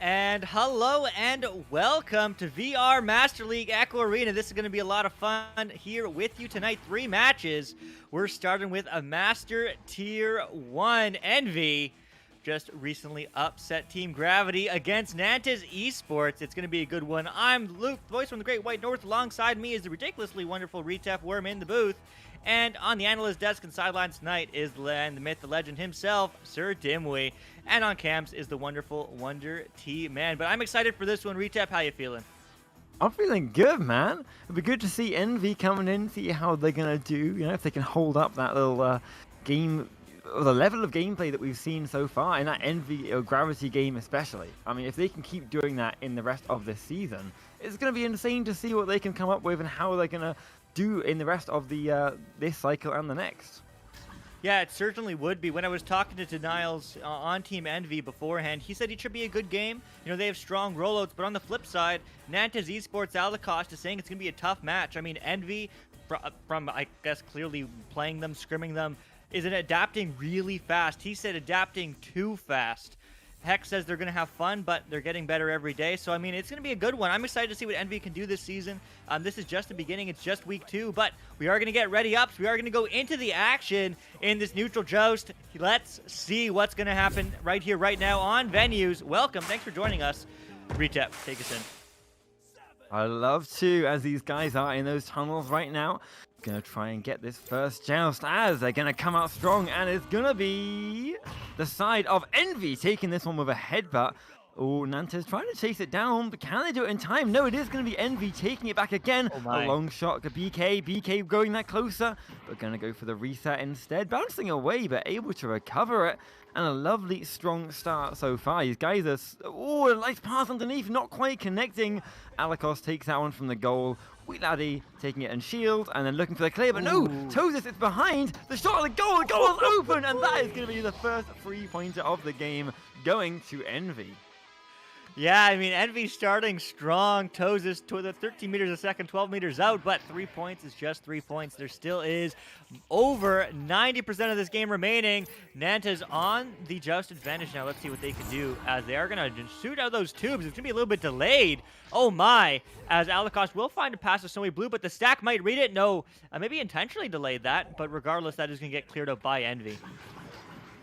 And hello and welcome to VR Master League Echo Arena. This is going to be a lot of fun here with you tonight. 3 matches. We're starting with a Master Tier 1 Envy. Just recently upset Team Gravity against Nantes Esports. It's going to be a good one. I'm Luke, the voice from the Great White North. Alongside me is the ridiculously wonderful Retef Worm in the booth. And on the analyst desk and sidelines tonight is the myth, the legend himself, Sir Dimwee. And on cams is the wonderful Wonder T-Man. But I'm excited for this one. Retep, how you feeling? I'm feeling good, man. It'll be good to see Envy coming in, see how they're going to do, if they can hold up that little game, or the level of gameplay that we've seen so far in that Envy or Gravity game especially. I mean, if they can keep doing that in the rest of this season, it's going to be insane to see what they can come up with and how they're going to do in the rest of the this cycle and the next. Yeah, it certainly would be. When I was talking to Niles on Team Envy beforehand, he said it should be a good game. You know, they have strong rollouts, but on the flip side, Nantes Esports Alacost is saying it's going to be a tough match. I mean, Envy, from I guess clearly playing them, scrimming them, is adapting really fast. He said adapting too fast. Hex says they're going to have fun, but they're getting better every day. So, I mean, it's going to be a good one. I'm excited to see what Envy can do this season. This is just the beginning. It's just week 2, but we are going to get ready ups. We are going to go into the action in this neutral joust. Let's see what's going to happen right here, right now on Venues. Welcome. Thanks for joining us. Retep, take us in. I love to, as these guys are in those tunnels right now. Gonna try and get this first joust as they're gonna come out strong, and it's gonna be the side of Envy taking this one with a headbutt. Oh, Nantes trying to chase it down, but can they do it in time? No, it is going to be Envy taking it back again. A long shot to BK. BK going that closer, but going to go for the reset instead. Bouncing away, but able to recover it. And a lovely, strong start so far. These guys are... Oh, a nice pass underneath, not quite connecting. Alacost takes that one from the goal. Laddie taking it and shield, and then looking for the clear, but no! Tosis is behind! The shot on the goal is open! And that is going to be the first 3-pointer of the game going to Envy. Yeah, I mean, Envy starting strong. Tosis to the 13 meters a second, 12 meters out, but 3 points is just 3 points. There still is over 90% of this game remaining. Nantes on the joust advantage now. Let's see what they can do as they are going to shoot out those tubes. It's going to be a little bit delayed. Oh my, as Alacost will find a pass to Snowy Blue, but the stack might read it. No, maybe intentionally delayed that, but regardless, that is going to get cleared up by Envy.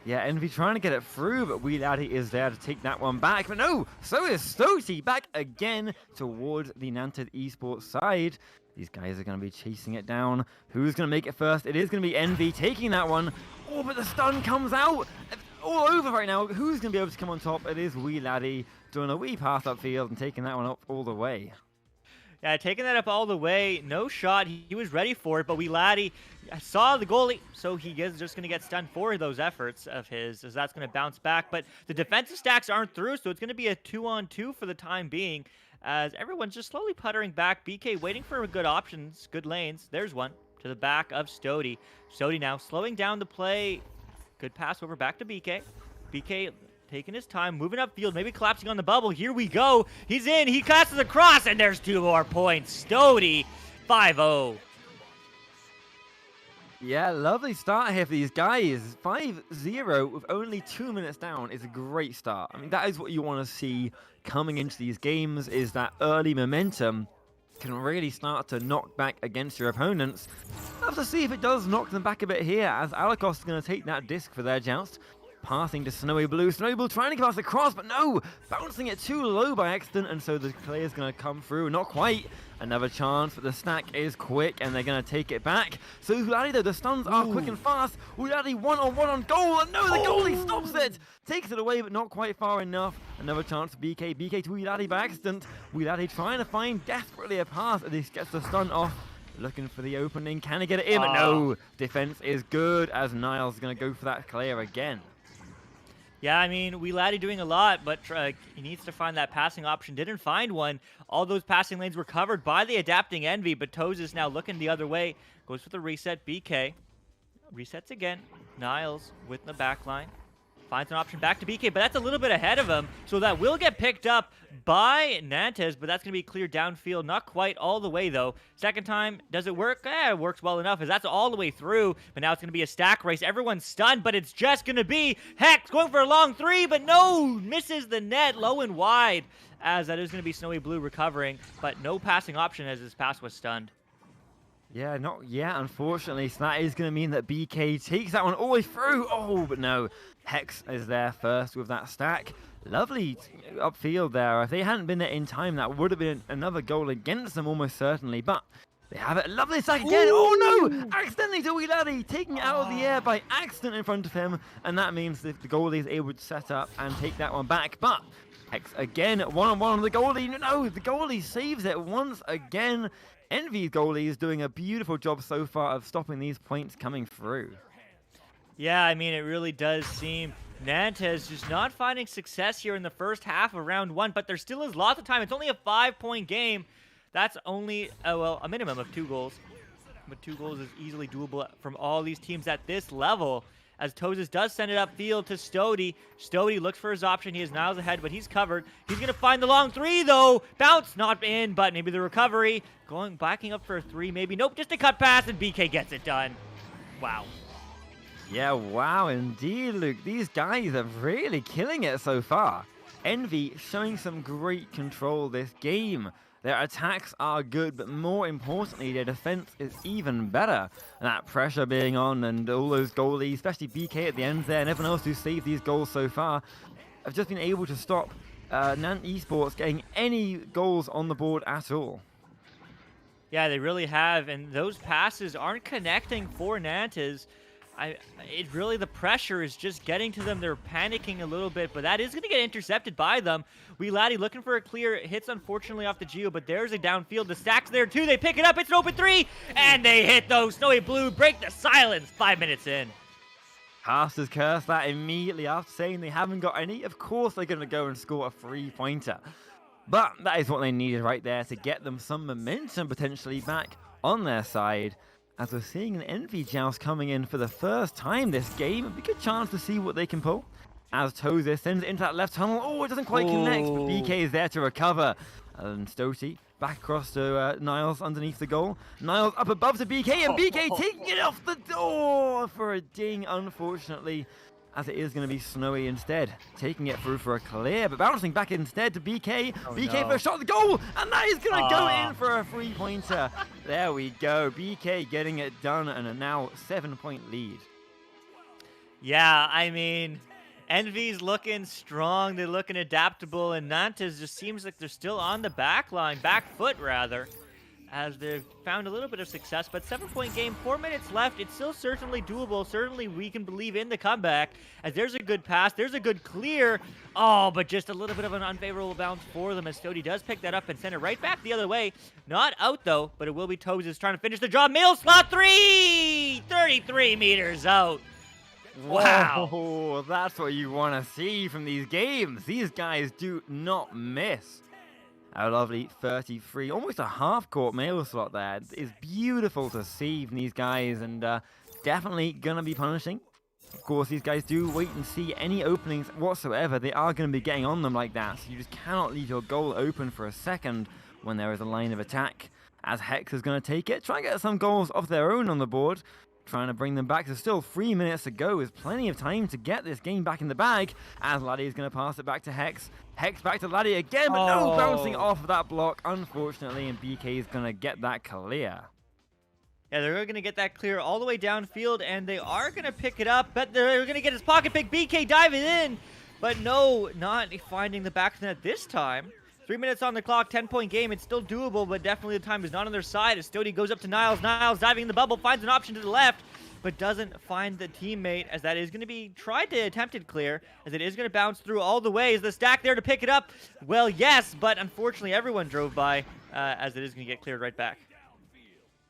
Yeah, Envy trying to get it through, but Laddie is there to take that one back. But no, so is Stoti back again towards the Nantes Esports side. These guys are going to be chasing it down. Who's going to make it first? It is going to be Envy taking that one. Oh, but the stun comes out. All over right now. Who's going to be able to come on top? It is Laddie doing a wee pass upfield and taking that one up all the way. Yeah, taking that up all the way. No shot. He was ready for it, but Laddie saw the goalie, so he is just going to get stunned for those efforts of his, as that's going to bounce back. But the defensive stacks aren't through, so it's going to be a 2-on-2 for the time being, as everyone's just slowly puttering back. BK waiting for good options, good lanes. There's one to the back of Stoti. Stoti now slowing down the play. Good pass over back to BK. BK taking his time, moving upfield, maybe collapsing on the bubble. Here we go. He's in. He passes across, and there's 2 more points. Stoti, 5-0. Yeah, lovely start here for these guys. 5-0 with only 2 minutes down is a great start. I mean, that is what you want to see coming into these games, is that early momentum can really start to knock back against your opponents. We'll have to see if it does knock them back a bit here, as Alacost is going to take that disc for their joust. Passing to Snowy Blue. Snowy Blue trying to pass across, but no! Bouncing it too low by accident, and so the player's going to come through. Not quite. Another chance, but the stack is quick, and they're going to take it back. So Laddie, though, the stuns are quick and fast. Laddie one-on-one on goal, and no, the goalie stops it! Takes it away, but not quite far enough. Another chance for BK. BK to Laddie by accident. Laddie trying to find desperately a pass, and he gets the stun off. Looking for the opening. Can he get it in? But no! Defense is good, as Niles is going to go for that clear again. Yeah, I mean, Laddie doing a lot, but he needs to find that passing option. Didn't find one. All those passing lanes were covered by the adapting Envy, but Toes is now looking the other way. Goes for the reset. BK resets again. Niles with the back line. Finds an option back to BK, but that's a little bit ahead of him. So that will get picked up by Nantes, but that's going to be clear downfield. Not quite all the way, though. Second time, does it work? It works well enough, as that's all the way through. But now it's going to be a stack race. Everyone's stunned, but it's just going to be Hex going for a long three, but no! Misses the net, low and wide, as that is going to be Snowy Blue recovering, but no passing option as his pass was stunned. Yeah, not yet, unfortunately. So that is going to mean that BK takes that one all the way through. Oh, but no. Hex is there first with that stack. Lovely upfield there. If they hadn't been there in time, that would have been another goal against them almost certainly. But they have it. Lovely stack again. Ooh. Oh, no. Accidentally to Wee Laddie, taking it out of the air by accident in front of him. And that means that the goalie is able to set up and take that one back. But Hex again, one-on-one on the goalie. No, the goalie saves it once again. Envy's goalie is doing a beautiful job so far of stopping these points coming through. Yeah, I mean, it really does seem Nantes just not finding success here in the first half of round one, but there still is lots of time. It's only a 5-point game. That's only, well, a minimum of 2 goals. But 2 goals is easily doable from all these teams at this level, as Tozes does send it upfield to Stody. Stody looks for his option. He is Niles ahead, but he's covered. He's going to find the long 3, though. Bounce, not in, but maybe the recovery. Backing up for a 3, maybe. Nope, just a cut pass, and BK gets it done. Wow. Yeah, wow, indeed, Luke. These guys are really killing it so far. Envy showing some great control this game. Their attacks are good, but more importantly, their defense is even better. And that pressure being on, and all those goalies, especially BK at the end there, and everyone else who saved these goals so far, have just been able to stop Nantes Esports getting any goals on the board at all. Yeah, they really have, and those passes aren't connecting for Nantes. The pressure is just getting to them. They're panicking a little bit, but that is going to get intercepted by them. Wee Laddie looking for a clear. It hits, unfortunately, off the Geo, but there's a downfield. The stack's there, too. They pick it up. It's an open 3, and they hit those. Snowy Blue break the silence 5 minutes in. Casters curse that immediately after saying they haven't got any. Of course they're going to go and score a 3-pointer. But that is what they needed right there to get them some momentum potentially back on their side. As we're seeing an Envy Joust coming in for the first time this game, a good chance to see what they can pull. As Tozer sends it into that left tunnel. Oh, it doesn't quite connect, but BK is there to recover. And Stoty back across to Niles underneath the goal. Niles up above to BK, and BK taking it off the door for a ding, unfortunately. As it is going to be Snowy instead, taking it through for a clear, but bouncing back instead to BK. BK for a shot at the goal, and that is going to go in for a 3-pointer. There we go. BK getting it done, and a now 7-point lead. Yeah, I mean, Envy's looking strong. They're looking adaptable, and Nantes just seems like they're still on the back line, back foot rather, as they've found a little bit of success. But 7-point game, 4 minutes left. It's still certainly doable. Certainly we can believe in the comeback, as there's a good pass. There's a good clear. Oh, but just a little bit of an unfavorable bounce for them, as Stody does pick that up and send it right back the other way. Not out, though, but it will be Tozes trying to finish the job. Middle slot 3! 33 meters out. Wow. Oh, that's what you want to see from these games. These guys do not miss. A lovely 33, almost a half-court mail slot there. It is beautiful to see from these guys, and definitely going to be punishing. Of course, these guys do wait and see any openings whatsoever. They are going to be getting on them like that, so you just cannot leave your goal open for a second when there is a line of attack. As Hex is going to take it, try and get some goals of their own on the board, trying to bring them back. There's still 3 minutes to go with plenty of time to get this game back in the bag, as Laddie is going to pass it back to Hex. Hex back to Laddie again, but no bouncing off of that block, unfortunately, and BK is going to get that clear. Yeah, they're going to get that clear all the way downfield, and they are going to pick it up, but they're going to get his pocket pick. BK diving in, but no, not finding the back net this time. 3 minutes on the clock, 10-point game. It's still doable, but definitely the time is not on their side as Stody goes up to Niles. Niles diving in the bubble, finds an option to the left, but doesn't find the teammate, as that is going to be tried to attempted clear, as it is going to bounce through all the way. Is the stack there to pick it up? Well, yes, but unfortunately everyone drove by, as it is going to get cleared right back.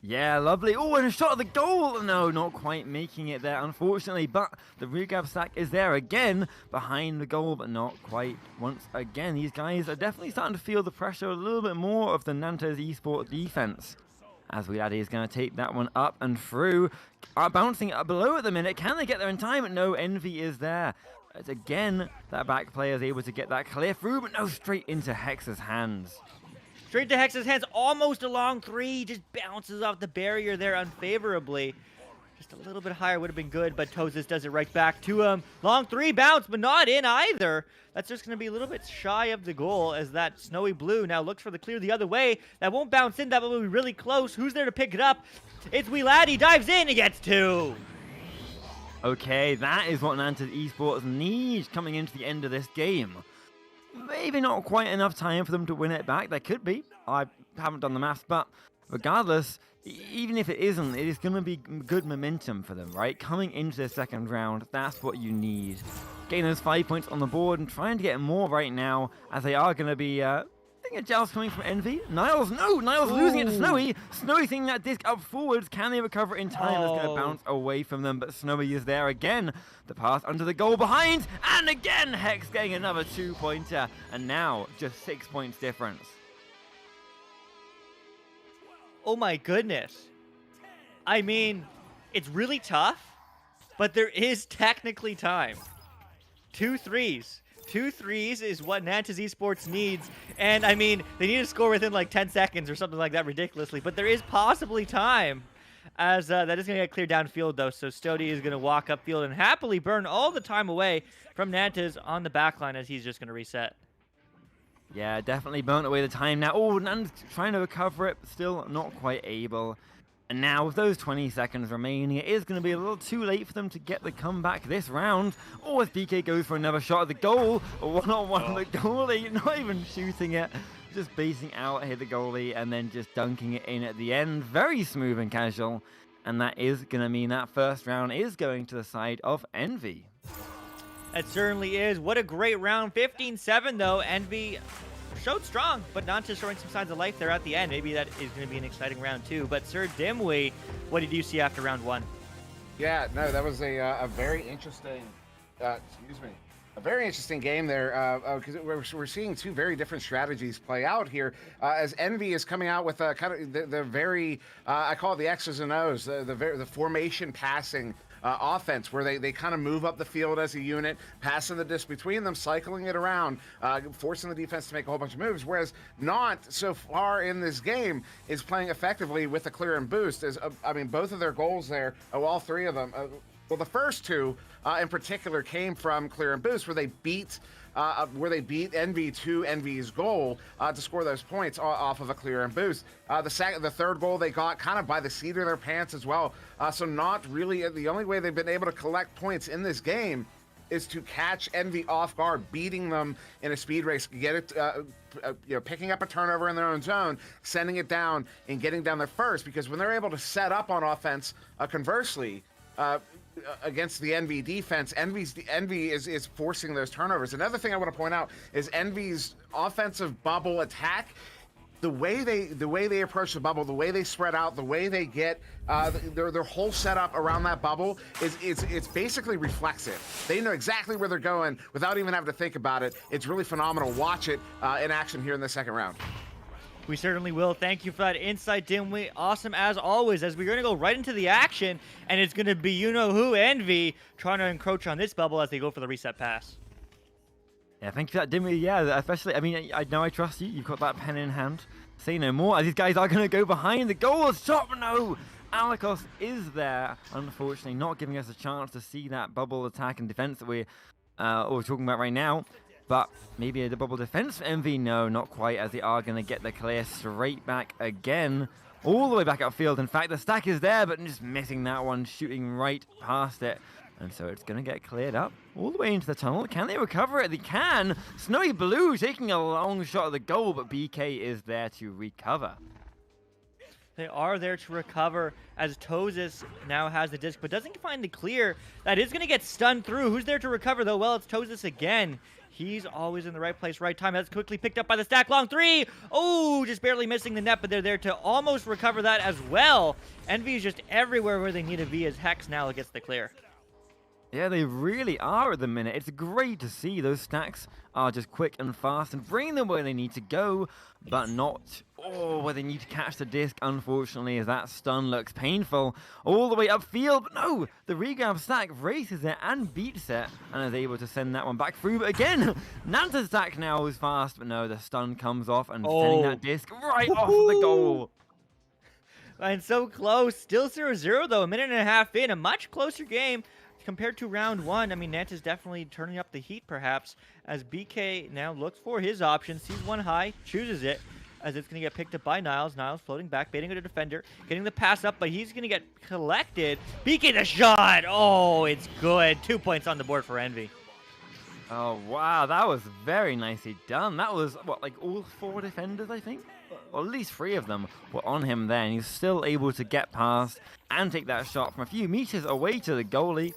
Yeah, lovely. Oh, and a shot at the goal. No, not quite making it there, unfortunately. But the regrab stack is there again behind the goal, but not quite once again. These guys are definitely starting to feel the pressure a little bit more of the Nantes Esports defense. as Weeladdy is going to take that one up and through. Bouncing up below at the minute. Can they get there in time? No, Envy is there. But again, that back player is able to get that clear through, but no, straight into Hex's hands. Straight to Hex's hands, almost a long three. Just bounces off the barrier there unfavorably. Just a little bit higher would have been good, but Tozis does it right back to him. Long three bounce, but not in either. That's just going to be a little bit shy of the goal as that Snowy Blue now looks for the clear the other way. That won't bounce in. That will be really close. Who's there to pick it up? It's Weeladdy. Dives in. He gets two. Okay, that is what Nantes Esports needs coming into the end of this game. Maybe not quite enough time for them to win it back. There could be. I haven't done the maths, but regardless, even if it isn't, it is going to be good momentum for them, right? Coming into the second round, that's what you need. Getting those 5 points on the board and trying to get more right now, as they are going to be, I think a joust coming from Envy. Niles, no! Niles losing it to Snowy. Snowy thinking that disc up forwards. Can they recover in time? It's going to bounce away from them, but Snowy is there again. The pass under the goal behind, and again, Hex getting another 2-pointer, and now just 6 points difference. Oh my goodness. I mean, it's really tough, but there is technically time. 2 threes. 2 threes is what Nantes Esports needs. And I mean, they need to score within like 10 seconds or something like that ridiculously, but there is possibly time. As that is going to get cleared downfield though, so Stody is going to walk upfield and happily burn all the time away from Nantes on the back line as he's just going to reset. Yeah, definitely burnt away the time now. Oh, Nantes trying to recover it, but still not quite able. And now with those 20 seconds remaining, it is going to be a little too late for them to get the comeback this round. Oh, as BK goes for another shot at the goal. One-on-one with the goalie, not even shooting it. Just basing out, hit the goalie, and then just dunking it in at the end. Very smooth and casual. And that is going to mean that first round is going to the side of Envy. It certainly is. What a great round. 15-7, though. Envy showed strong, but Nantes showing some signs of life there at the end. Maybe that is going to be an exciting round, too. But, Sir Dimwee, what did you see after round one? Yeah, no, that was a very interesting, a very interesting game there, because we're seeing two very different strategies play out here, as Envy is coming out with kind of the very, I call it the X's and O's, the formation passing offense, where they kind of move up the field as a unit, passing the disc between them, cycling it around, forcing the defense to make a whole bunch of moves, whereas Nantes, so far in this game, is playing effectively with the clear and boost. I mean, both of their goals there, all three of them, well, the first two in particular came from clear and boost, where they beat Envy to Envy's goal to score those points off of a clear and boost. The third goal they got kind of by the seat of their pants as well. So not really the only way they've been able to collect points in this game is to catch Envy off guard, beating them in a speed race, get it, picking up a turnover in their own zone, sending it down, and getting down there first. Because when they're able to set up on offense, conversely, against the Envy defense, Envy is forcing those turnovers. Another thing I want to point out is Envy's offensive bubble attack. The way they approach the bubble, the way they spread out, the way they get their whole setup around that bubble it's basically reflexive. They know exactly where they're going without even having to think about it. It's really phenomenal. Watch it in action here in the second round. We certainly will. Thank you for that insight, Dimwee. Awesome as always, as we're going to go right into the action, and it's going to be you-know-who Envy trying to encroach on this bubble as they go for the reset pass. Yeah, thank you for that, Dimwee. Yeah, especially, I mean, I know I trust you. You've got that pen in hand. Say no more. These guys are going to go behind the goal. Shot, no! Alikos is there, unfortunately, not giving us a chance to see that bubble attack and defense that we're talking about right now. But maybe a double defense for Envy? No, not quite, as they are going to get the clear straight back again. All the way back upfield. In fact, the stack is there, but just missing that one, shooting right past it. And so it's going to get cleared up all the way into the tunnel. Can they recover it? They can. Snowy Blue taking a long shot at the goal, but BK is there to recover. They are there to recover as Tozis now has the disc, but doesn't find the clear. That is going to get stunned through. Who's there to recover, though? Well, it's Tozis again. He's always in the right place, right time. That's quickly picked up by the stack. Long three. Oh, just barely missing the net, but they're there to almost recover that as well. Envy is just everywhere where they need to be as Hex now gets the clear. Yeah, they really are at the minute. It's great to see those stacks are just quick and fast and bring them where they need to go, but not where they need to catch the disc, unfortunately, as that stun looks painful all the way upfield. But no, the regrab stack races it and beats it and is able to send that one back through. But again, Nantes' stack now is fast, but no, the stun comes off and sending that disc right off the goal. And so close. Still 0-0 though. A minute and a half in. A much closer game compared to round one. I mean, Nantes definitely turning up the heat perhaps as BK now looks for his option. Sees one high. Chooses it as it's going to get picked up by Niles. Niles floating back, baiting a defender. Getting the pass up, but he's going to get collected. BK the shot. Oh, it's good. 2 points on the board for Envy. Oh, wow, that was very nicely done. That was, what, like all 4 defenders, I think? Or at least 3 of them were on him there, and he's still able to get past and take that shot from a few meters away to the goalie.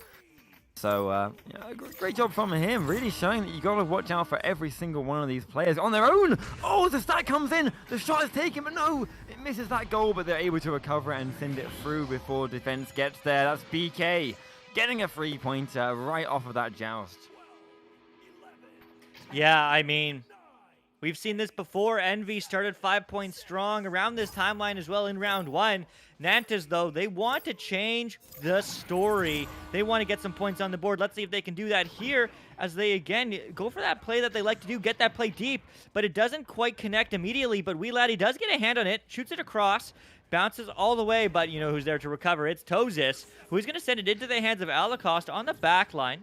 So, yeah, great job from him, really showing that you got to watch out for every single one of these players on their own. Oh, the stack comes in, the shot is taken, but no, it misses that goal, but they're able to recover it and send it through before defense gets there. That's BK getting a 3-pointer right off of that joust. Yeah, I mean, we've seen this before. Envy started 5 points strong around this timeline as well in round one. Nantes, though, they want to change the story. They want to get some points on the board. Let's see if they can do that here as they, again, go for that play that they like to do, get that play deep, but it doesn't quite connect immediately. But Laddie does get a hand on it, shoots it across, bounces all the way, but you know who's there to recover? It's Tozis, who's going to send it into the hands of Alacost on the back line.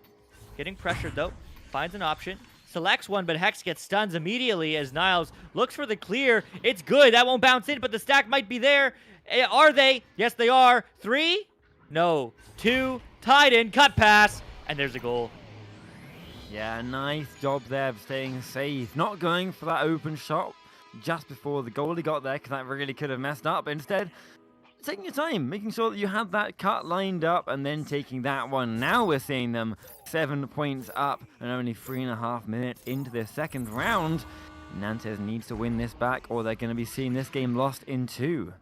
Getting pressured, though, finds an option. Selects one, but Hex gets stuns immediately as Niles looks for the clear. It's good. That won't bounce in, but the stack might be there. Are they? Yes, they are. 3? No. 2. Tied in. Cut pass. And there's a goal. Yeah, nice job there of staying safe. Not going for that open shot just before the goalie got there, because that really could have messed up. Instead, taking your time, making sure that you had that cut lined up and then taking that one. Now we're seeing them 7 points up and only 3.5 minutes into their second round. Nantes needs to win this back or they're going to be seeing this game lost in 2.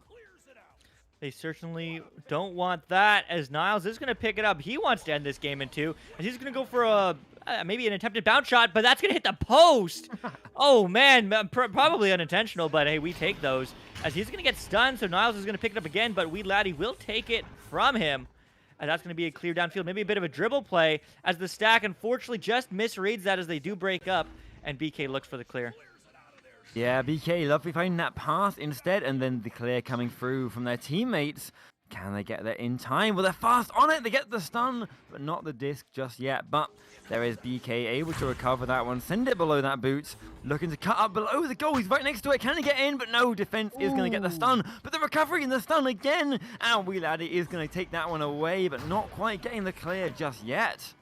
They certainly don't want that as Niles is going to pick it up. He wants to end this game in 2. And he's going to go for a maybe an attempted bounce shot, but that's going to hit the post. Oh, man, probably unintentional, but hey, we take those. As he's going to get stunned, so Niles is going to pick it up again, but Laddie will take it from him. And that's going to be a clear downfield, maybe a bit of a dribble play, as the stack unfortunately just misreads that as they do break up, and BK looks for the clear. Yeah, BK lovely finding that pass instead, and then the clear coming through from their teammates. Can they get there in time? Well, they're fast on it. They get the stun, but not the disc just yet. But there is BK able to recover that one, send it below that boot, looking to cut up below the goal. He's right next to it. Can he get in? But no, defense is going to get the stun. But the recovery and the stun again. And Laddie is going to take that one away, but not quite getting the clear just yet.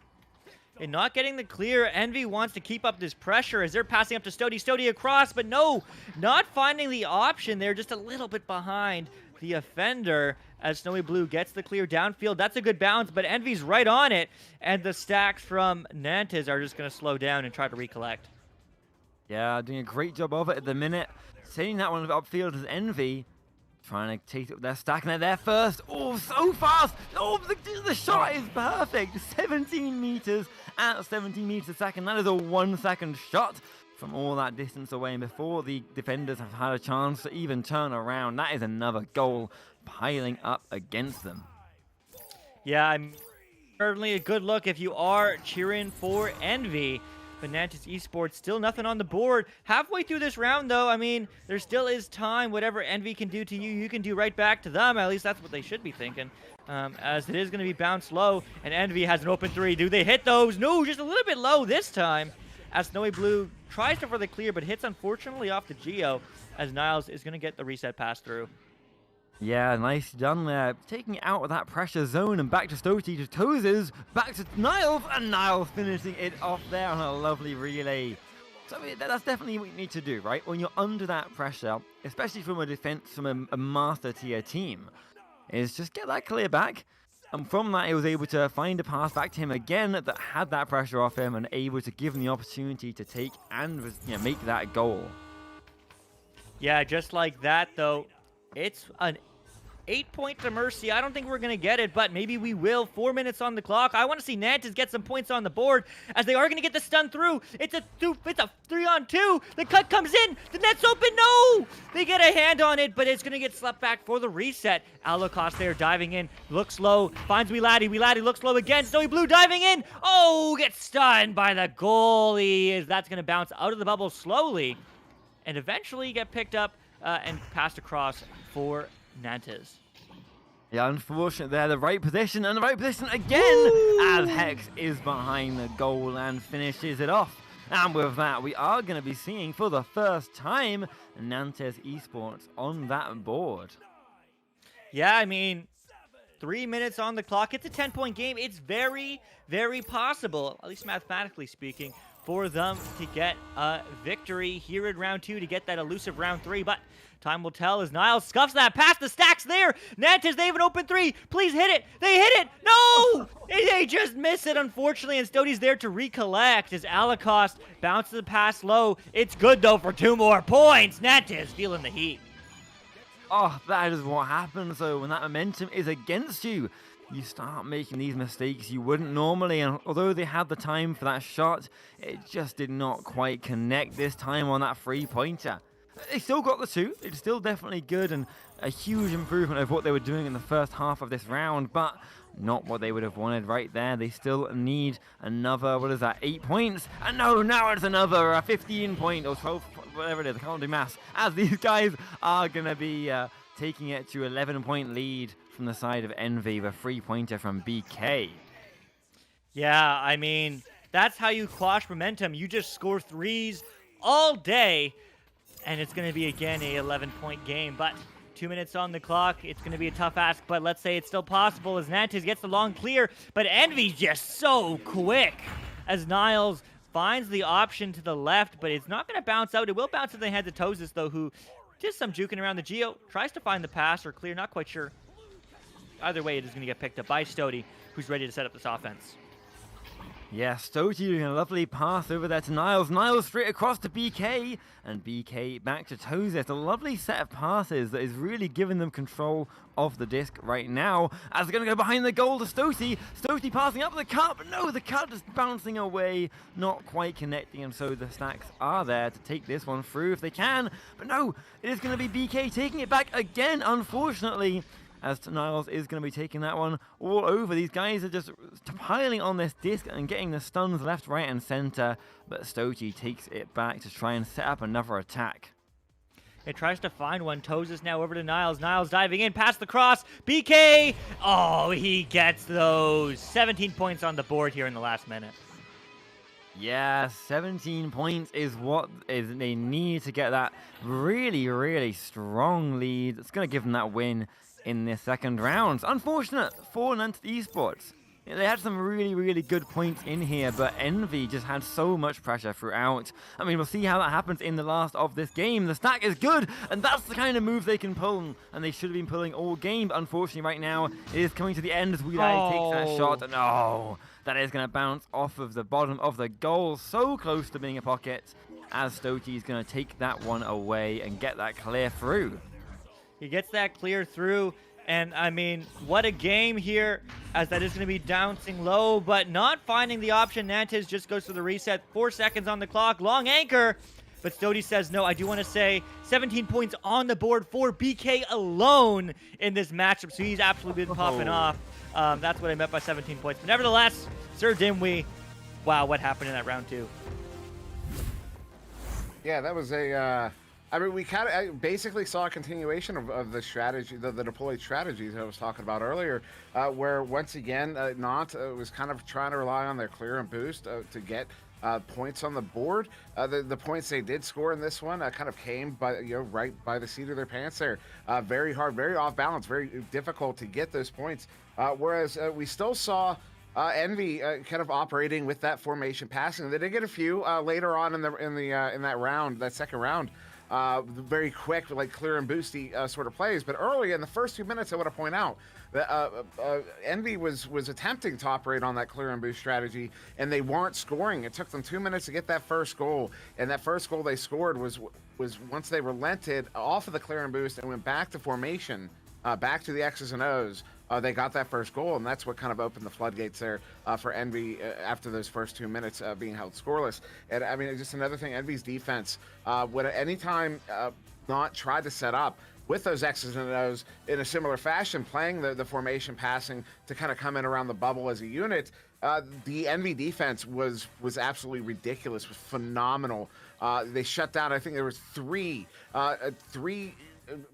And not getting the clear, Envy wants to keep up this pressure as they're passing up to Stody. Stody across, but no, not finding the option there, just a little bit behind the offender as Snowy Blue gets the clear downfield. That's a good bounce, but Envy's right on it, and the stacks from Nantes are just going to slow down and try to recollect. Yeah, doing a great job of it at the minute. Sending that one upfield as Envy. Trying to take up their stack, and they're there first. Oh, so fast! Oh, the shot is perfect. 17 meters at 17 meters a second. That is a 1-second shot from all that distance away. And before the defenders have had a chance to even turn around, that is another goal piling up against them. Yeah, I'm certainly a good look if you are cheering for Envy. But Nantes Esports, still nothing on the board. Halfway through this round, though, I mean, there still is time. Whatever Envy can do to you, you can do right back to them. At least that's what they should be thinking. As it is going to be bounced low, and Envy has an open 3. Do they hit those? No, just a little bit low this time. As Snowy Blue tries to for the clear, but hits unfortunately off the Geo, as Niles is going to get the reset pass through. Yeah, nice done there. Taking it out of that pressure zone and back to Stoti to Tozes, back to Niles, and Niles finishing it off there on a lovely relay. So that's definitely what you need to do, right? When you're under that pressure, especially from a defense, from a master tier team, is just get that clear back. And from that, he was able to find a pass back to him again that had that pressure off him and able to give him the opportunity to take and make that goal. Yeah, just like that, though. It's an 8-point to Mercy. I don't think we're going to get it, but maybe we will. 4 minutes on the clock. I want to see Nantes get some points on the board as they are going to get the stun through. It's a 3-on-2. The cut comes in. The net's open. No! They get a hand on it, but it's going to get slapped back for the reset. Alakos there diving in. Looks low. Finds Weelaty. Weelaty looks low again. Snowy Blue diving in. Oh, gets stunned by the goalie as that's going to bounce out of the bubble slowly and eventually get picked up and passed across for Nantes. Yeah, unfortunate there, the right position, and the right position again, as Hex is behind the goal and finishes it off. And with that, we are going to be seeing for the first time Nantes Esports on that board. Yeah, I mean, 3 minutes on the clock. It's a 10-point game. It's very, very possible, at least mathematically speaking, for them to get a victory here in round 2 to get that elusive round 3. But time will tell as Niles scuffs that past the stacks there. Nantes, they have an open 3. Please hit it. They hit it. No! They just miss it, unfortunately, and Stody's there to recollect as Alakos bounces the pass low. It's good, though, for 2 more points. Nantes feeling the heat. Oh, that is what happens, though, when that momentum is against you. You start making these mistakes you wouldn't normally, and although they had the time for that shot, it just did not quite connect this time on that 3-pointer. They still got the 2. It's still definitely good and a huge improvement of what they were doing in the first half of this round, but not what they would have wanted right there. They still need another, 8 points? And no, now it's another 15 point or 12, whatever it is, I can't do maths, as these guys are going to be taking it to 11-point lead from the side of Envy, the 3-pointer from BK. Yeah, I mean, that's how you quash momentum. You just score 3s all day, and it's going to be, again, a 11-point game. But 2 minutes on the clock. It's going to be a tough ask, but let's say it's still possible as Nantes gets the long clear. But Envy's just so quick as Niles finds the option to the left, but it's not going to bounce out. It will bounce in the head to Tosis, though, who just some juking around the Geo. Tries to find the pass or clear, not quite sure. Either way, it is going to get picked up by Stody, who's ready to set up this offense. Yeah, Stody doing a lovely pass over there to Niles. Niles straight across to BK, and BK back to Tosis. A lovely set of passes that is really giving them control of the disc right now. As they're going to go behind the goal to Stody. Stody passing up the cut, but no, the cut just bouncing away, not quite connecting, and so the stacks are there to take this one through if they can. But no, it is going to be BK taking it back again, unfortunately, as Niles is going to be taking that one all over. These guys are just piling on this disc and getting the stuns left, right, and center, but Stoty takes it back to try and set up another attack. It tries to find one. Tosis now over to Niles. Niles diving in, past the cross. BK! Oh, he gets those. 17 points on the board here in the last minute. Yeah, 17 points is what they need to get that really, really strong lead. It's going to give them that win in this second round. Unfortunate for Nantes Esports. They had some really, really good points in here, but Envy just had so much pressure throughout. I mean, we'll see how that happens in the last of this game. The stack is good, and that's the kind of move they can pull, and they should have been pulling all game. But unfortunately, right now, it is coming to the end as Weelaty takes that shot. No, that is going to bounce off of the bottom of the goal, so close to being a pocket, as Stoty is going to take that one away and get that clear through. He gets that clear through, and I mean, what a game here, as that is going to be bouncing low, but not finding the option. Nantes just goes to the reset. 4 seconds on the clock, long anchor, but Stody says no. I do want to say 17 points on the board for BK alone in this matchup, so he's absolutely been popping off. That's what I meant by 17 points, but nevertheless, Sir Dimwee, wow, what happened in that round 2? Yeah, that was a... I mean, we kind of basically saw a continuation of the strategy, the deployed strategies I was talking about earlier, where once again, Nantes was kind of trying to rely on their clear and boost to get points on the board. The points they did score in this one kind of came by, right by the seat of their pants there. Very hard, very off balance, very difficult to get those points. Whereas we still saw Envy kind of operating with that formation passing. They did get a few later on in that round, that second round. Very quick, like clear and boosty sort of plays. But early in the first 2 minutes, I want to point out that Envy was attempting to operate on that clear and boost strategy, and they weren't scoring. It took them 2 minutes to get that first goal, and that first goal they scored was once they relented off of the clear and boost and went back to formation. back to the X's and O's. They got that first goal, and that's what kind of opened the floodgates there for Envy after those first 2 minutes being held scoreless. And I mean, it's just another thing, Envy's defense, when at any time not tried to set up with those X's and O's in a similar fashion, playing the formation passing to kind of come in around the bubble as a unit. The Envy defense was absolutely ridiculous, was phenomenal. They shut down, I think there was three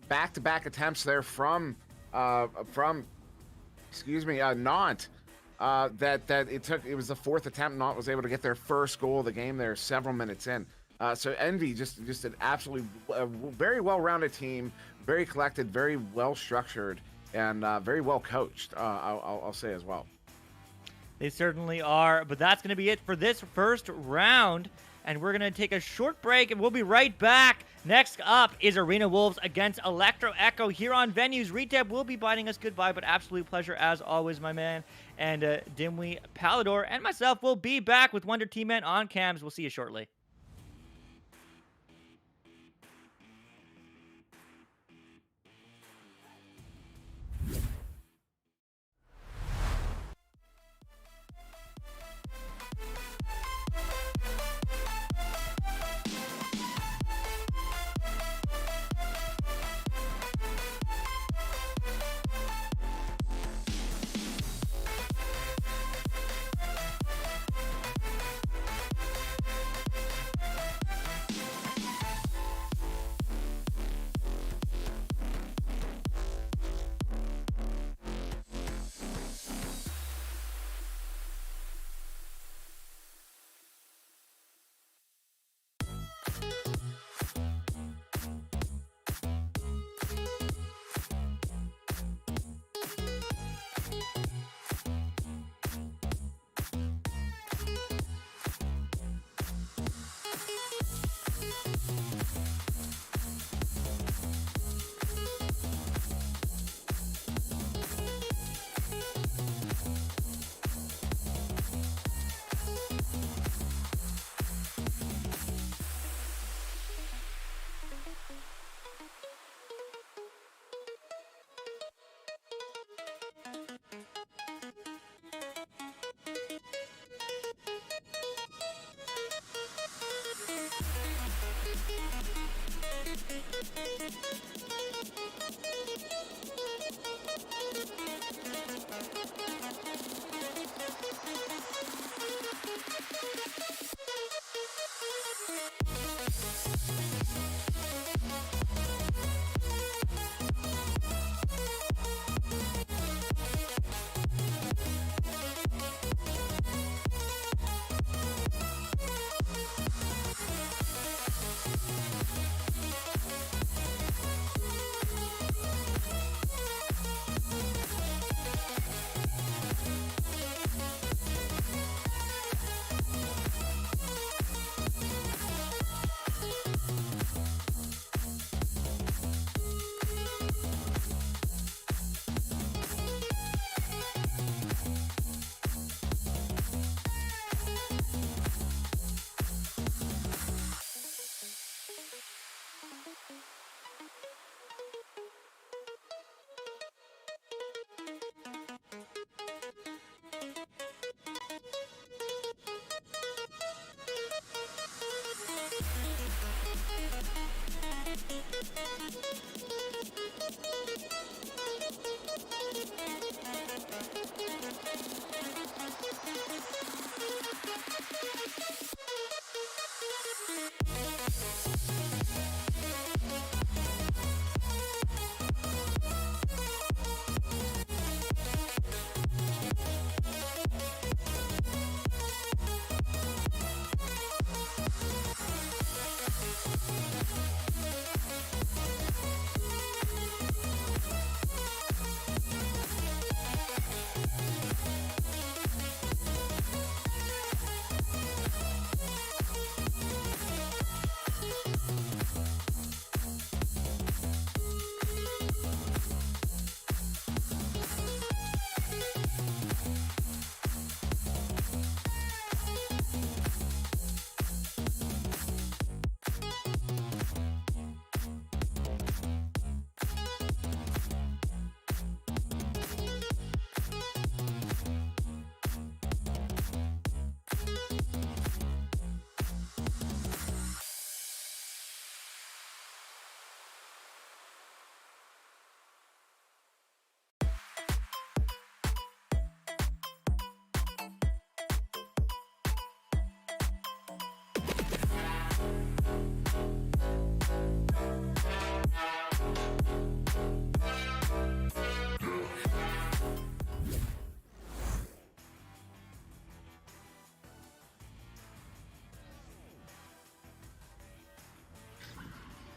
back-to-back attempts there from Nantes. It was the fourth attempt. Nantes was able to get their first goal of the game there several minutes in. So Envy just an absolutely very well-rounded team, very collected, very well-structured, and very well coached. I'll say as well. They certainly are, but that's going to be it for this first round. And we're going to take a short break, and we'll be right back. Next up is Arena Wolves against Electro Echo here on Venues. Retep will be biting us goodbye, but absolute pleasure as always, my man. And Dimwee, Palador, and myself will be back with Wonder Team Men on cams. We'll see you shortly.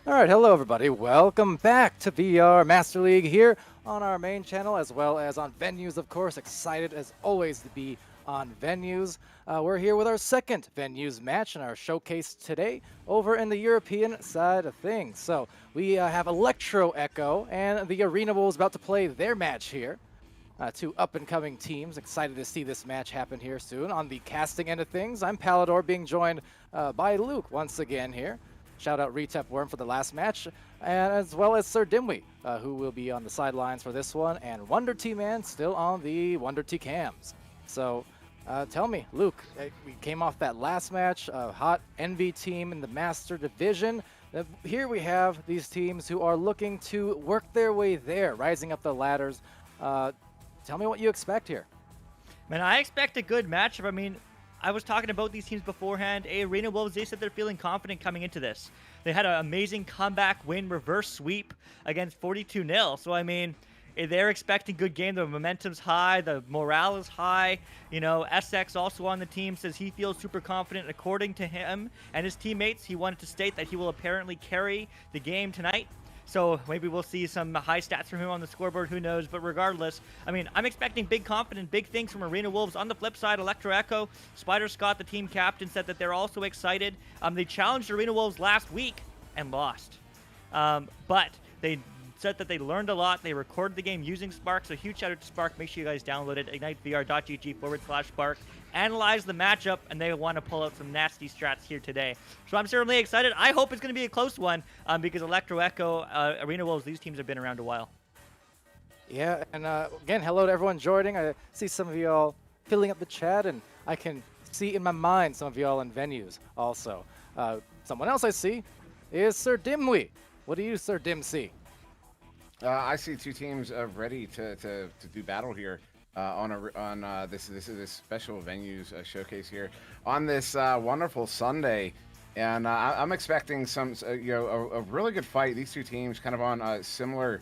All right, hello everybody. Welcome back to VR Master League here on our main channel as well as on Venues, of course. Excited as always to be on Venues. We're here with our second Venues match in our showcase today over in the European side of things. So we have Electro Echo and the Arena Wolves about to play their match here. Two up-and-coming teams. Excited to see this match happen here soon. On the casting end of things, I'm Palador being joined by Luke once again here. Shout out Retep Worm for the last match, and as well as Sir Dimwee, who will be on the sidelines for this one, and Wonder T Man still on the Wonder T cams. So tell me, Luke, we came off that last match, a hot Envy team in the Master Division. Here we have these teams who are looking to work their way there, rising up the ladders. Tell me what you expect here. Man, I expect a good matchup. I mean, I was talking about these teams beforehand. Arena Wolves, they said they're feeling confident coming into this. They had an amazing comeback win, reverse sweep against 42-0. So, I mean, they're expecting good game. The momentum's high. The morale is high. You know, SX also on the team says he feels super confident. According to him and his teammates, he wanted to state that he will apparently carry the game tonight. So maybe we'll see some high stats from him on the scoreboard, who knows. But regardless, I mean, I'm expecting big confidence, big things from Arena Wolves. On the flip side, Electro Echo, Spider Scott, the team captain, said that they're also excited. They challenged Arena Wolves last week and lost. But they said that they learned a lot. They recorded the game using Spark, so huge shout out to Spark. Make sure you guys download it, ignitvr.gg/Spark. Analyze the matchup, and they want to pull out some nasty strats here today. So I'm certainly excited. I hope it's going to be a close one because Electro Echo, Arena Wolves, these teams have been around a while. Yeah, and again, hello to everyone joining. I see some of y'all filling up the chat, and I can see in my mind some of y'all in Venues also. Someone else I see is Sir Dimwee. What do you, Sir Dim, see? I see two teams ready to do battle here on this special Venues showcase here on this wonderful Sunday, and I'm expecting some a really good fight. These two teams kind of on similar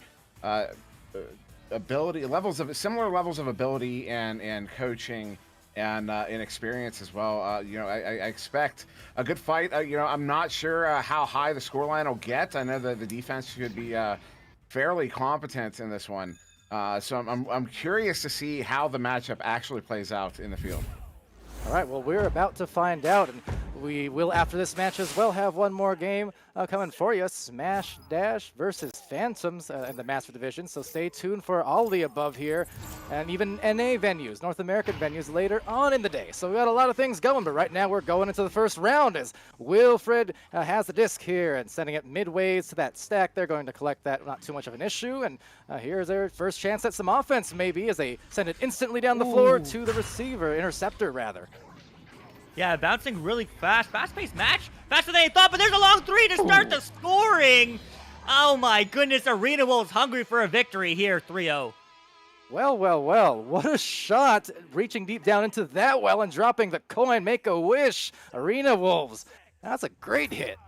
similar levels of ability and coaching and experience as well. I expect a good fight. I'm not sure how high the scoreline will get. I know that the defense should be fairly competent in this one. So I'm curious to see how the matchup actually plays out in the field. All right, well, we're about to find out, and we will, after this match as well, have one more game coming for you. Smash Dash versus Phantoms in the Master Division, so stay tuned for all the above here, and even NA venues, North American venues, later on in the day. So we got a lot of things going, but right now we're going into the first round as Wilfred has the disc here and sending it midways to that stack. They're going to collect that, not too much of an issue, and here's their first chance at some offense, maybe, as they send it instantly down the floor to the receiver, interceptor, rather. Yeah, bouncing really fast. Fast-paced match. Faster than I thought, but there's a long three to start the scoring. Oh my goodness, Arena Wolves hungry for a victory here, 3-0. Well, well, well, what a shot, reaching deep down into that well and dropping the coin, make a wish. Arena Wolves, that's a great hit.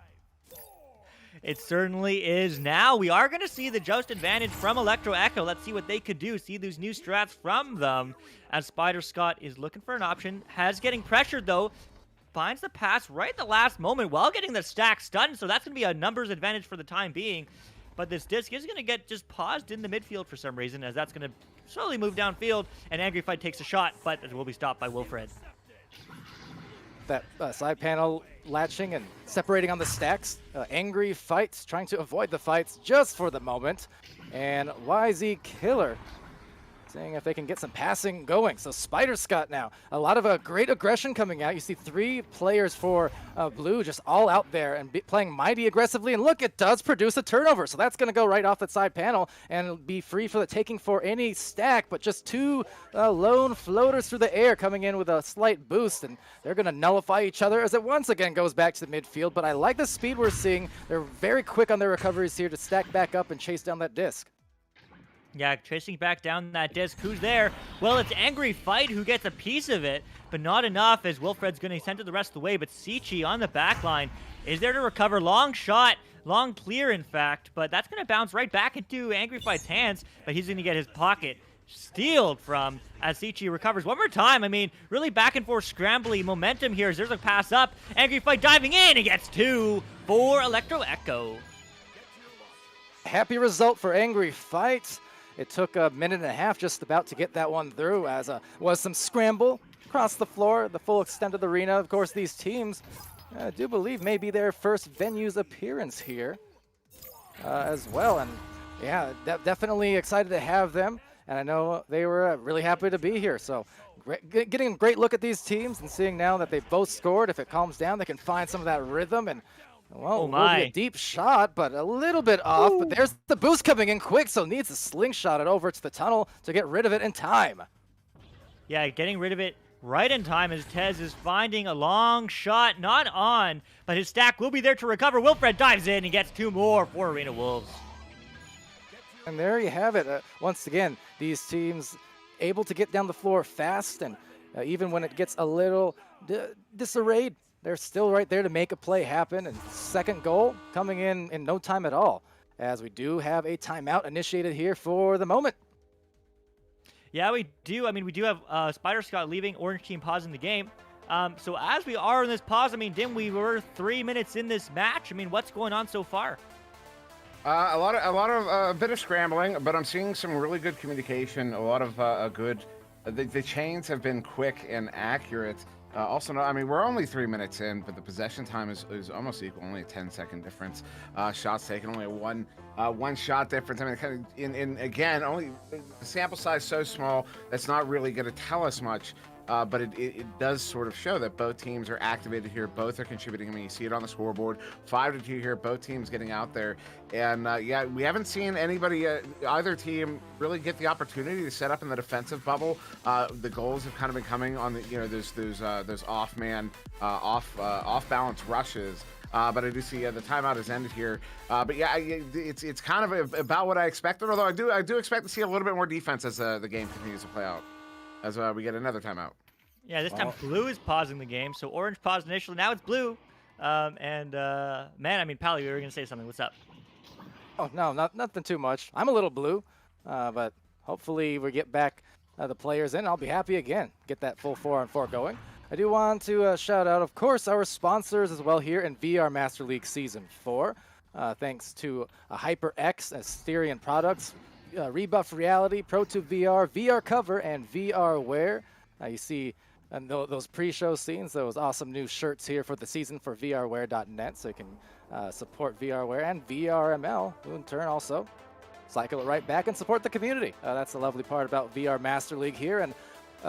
It certainly is. Now we are going to see the just advantage from Electro Echo. Let's see what they could do. See these new strats from them. As Spider Scott is looking for an option. Has getting pressured, though. Finds the pass right at the last moment while getting the stack stunned. So that's going to be a numbers advantage for the time being. But this disc is going to get just paused in the midfield for some reason, as that's going to slowly move downfield. And Angry Fight takes a shot, but it will be stopped by Wilfred. That side panel latching and separating on the stacks. Angry Fights trying to avoid the fights just for the moment. And YZ Killer seeing if they can get some passing going. So Spider Scott now, a lot of great aggression coming out. You see three players for Blue just all out there and playing mighty aggressively. And look, it does produce a turnover. So that's going to go right off that side panel and be free for the taking for any stack. But just two lone floaters through the air coming in with a slight boost. And they're going to nullify each other as it once again goes back to the midfield. But I like the speed we're seeing. They're very quick on their recoveries here to stack back up and chase down that disc. Yeah, chasing back down that disc. Who's there? Well, it's Angry Fight who gets a piece of it, but not enough as Wilfred's going to send it the rest of the way. But Sichi on the back line is there to recover. Long shot, long clear, in fact, but that's going to bounce right back into Angry Fight's hands, but he's going to get his pocket stealed from as Sichi recovers one more time. I mean, really back and forth scrambly momentum here as there's a pass up. Angry Fight diving in and gets two for Electro Echo. Happy result for Angry Fights. It took a minute and a half just about to get that one through, as was some scramble across the floor, the full extent of the arena. Of course, these teams, I do believe, may be their first venues appearance here as well. And yeah, definitely excited to have them. And I know they were really happy to be here. So getting a great look at these teams and seeing now that they've both scored. If it calms down, they can find some of that rhythm. And well, Oh it will be my. a deep shot, but a little bit off. But there's the boost coming in quick, so needs to slingshot it over to the tunnel to get rid of it in time. Yeah, getting rid of it right in time as Tez is finding a long shot, not on, but his stack will be there to recover. Wilfred dives in and gets 2 more for Arena Wolves. And there you have it. Once again, these teams able to get down the floor fast, and even when it gets a little disarrayed, they're still right there to make a play happen. And second goal coming in no time at all, as we do have a timeout initiated here for the moment. Yeah, we do. I mean, we do have Spider Scott leaving, Orange Team pausing the game. So as we are in this pause, I mean, Dim, we were 3 minutes in this match. I mean, what's going on so far? A bit of scrambling, but I'm seeing some really good communication. A lot of good. The chains have been quick and accurate. Also, no, I mean, we're only 3 minutes in, but the possession time is almost equal, only a 10-second difference. Shots taken, only a one shot difference. I mean, kind of again, only the sample size so small that's not really going to tell us much. But it does sort of show that both teams are activated here. Both are contributing. I mean, you see it on the scoreboard. 5-2 here. Both teams getting out there. And, yeah, we haven't seen anybody, either team, really get the opportunity to set up in the defensive bubble. The goals have kind of been coming on the, those off-man, off-balance rushes. But I do see the timeout has ended here. But yeah, it's kind of about what I expected. Although I do expect to see a little bit more defense as the game continues to play out. As we get another timeout. Yeah, this time Blue is pausing the game. So Orange paused initially. Now it's Blue. Man, I mean, Pally, you were going to say something. What's up? Oh, no, nothing too much. I'm a little blue, but hopefully we get back the players in. I'll be happy again. Get that full 4-on-4 going. I do want to shout out, of course, our sponsors as well here in VR Master League Season 4. Thanks to HyperX, Asterion Products, Rebuff Reality, ProTube VR, VR Cover, and VR Wear. You see those pre-show scenes, those awesome new shirts here for the season for VRWear.net, so you can support VRWear and VRML, who in turn also cycle it right back and support the community. That's the lovely part about VR Master League here. And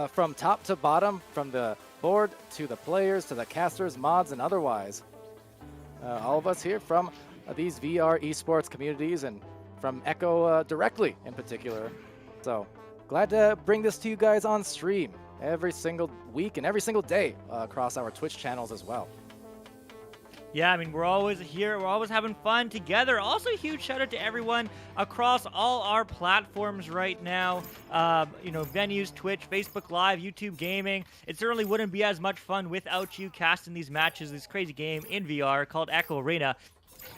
from top to bottom, from the board to the players to the casters, mods, and otherwise, all of us here from these VR esports communities and from Echo directly in particular. So glad to bring this to you guys on stream every single week and every single day across our Twitch channels as well. Yeah, I mean, we're always here. We're always having fun together. Also, a huge shout out to everyone across all our platforms right now. Venues, Twitch, Facebook Live, YouTube Gaming. It certainly wouldn't be as much fun without you casting these matches, this crazy game in VR called Echo Arena.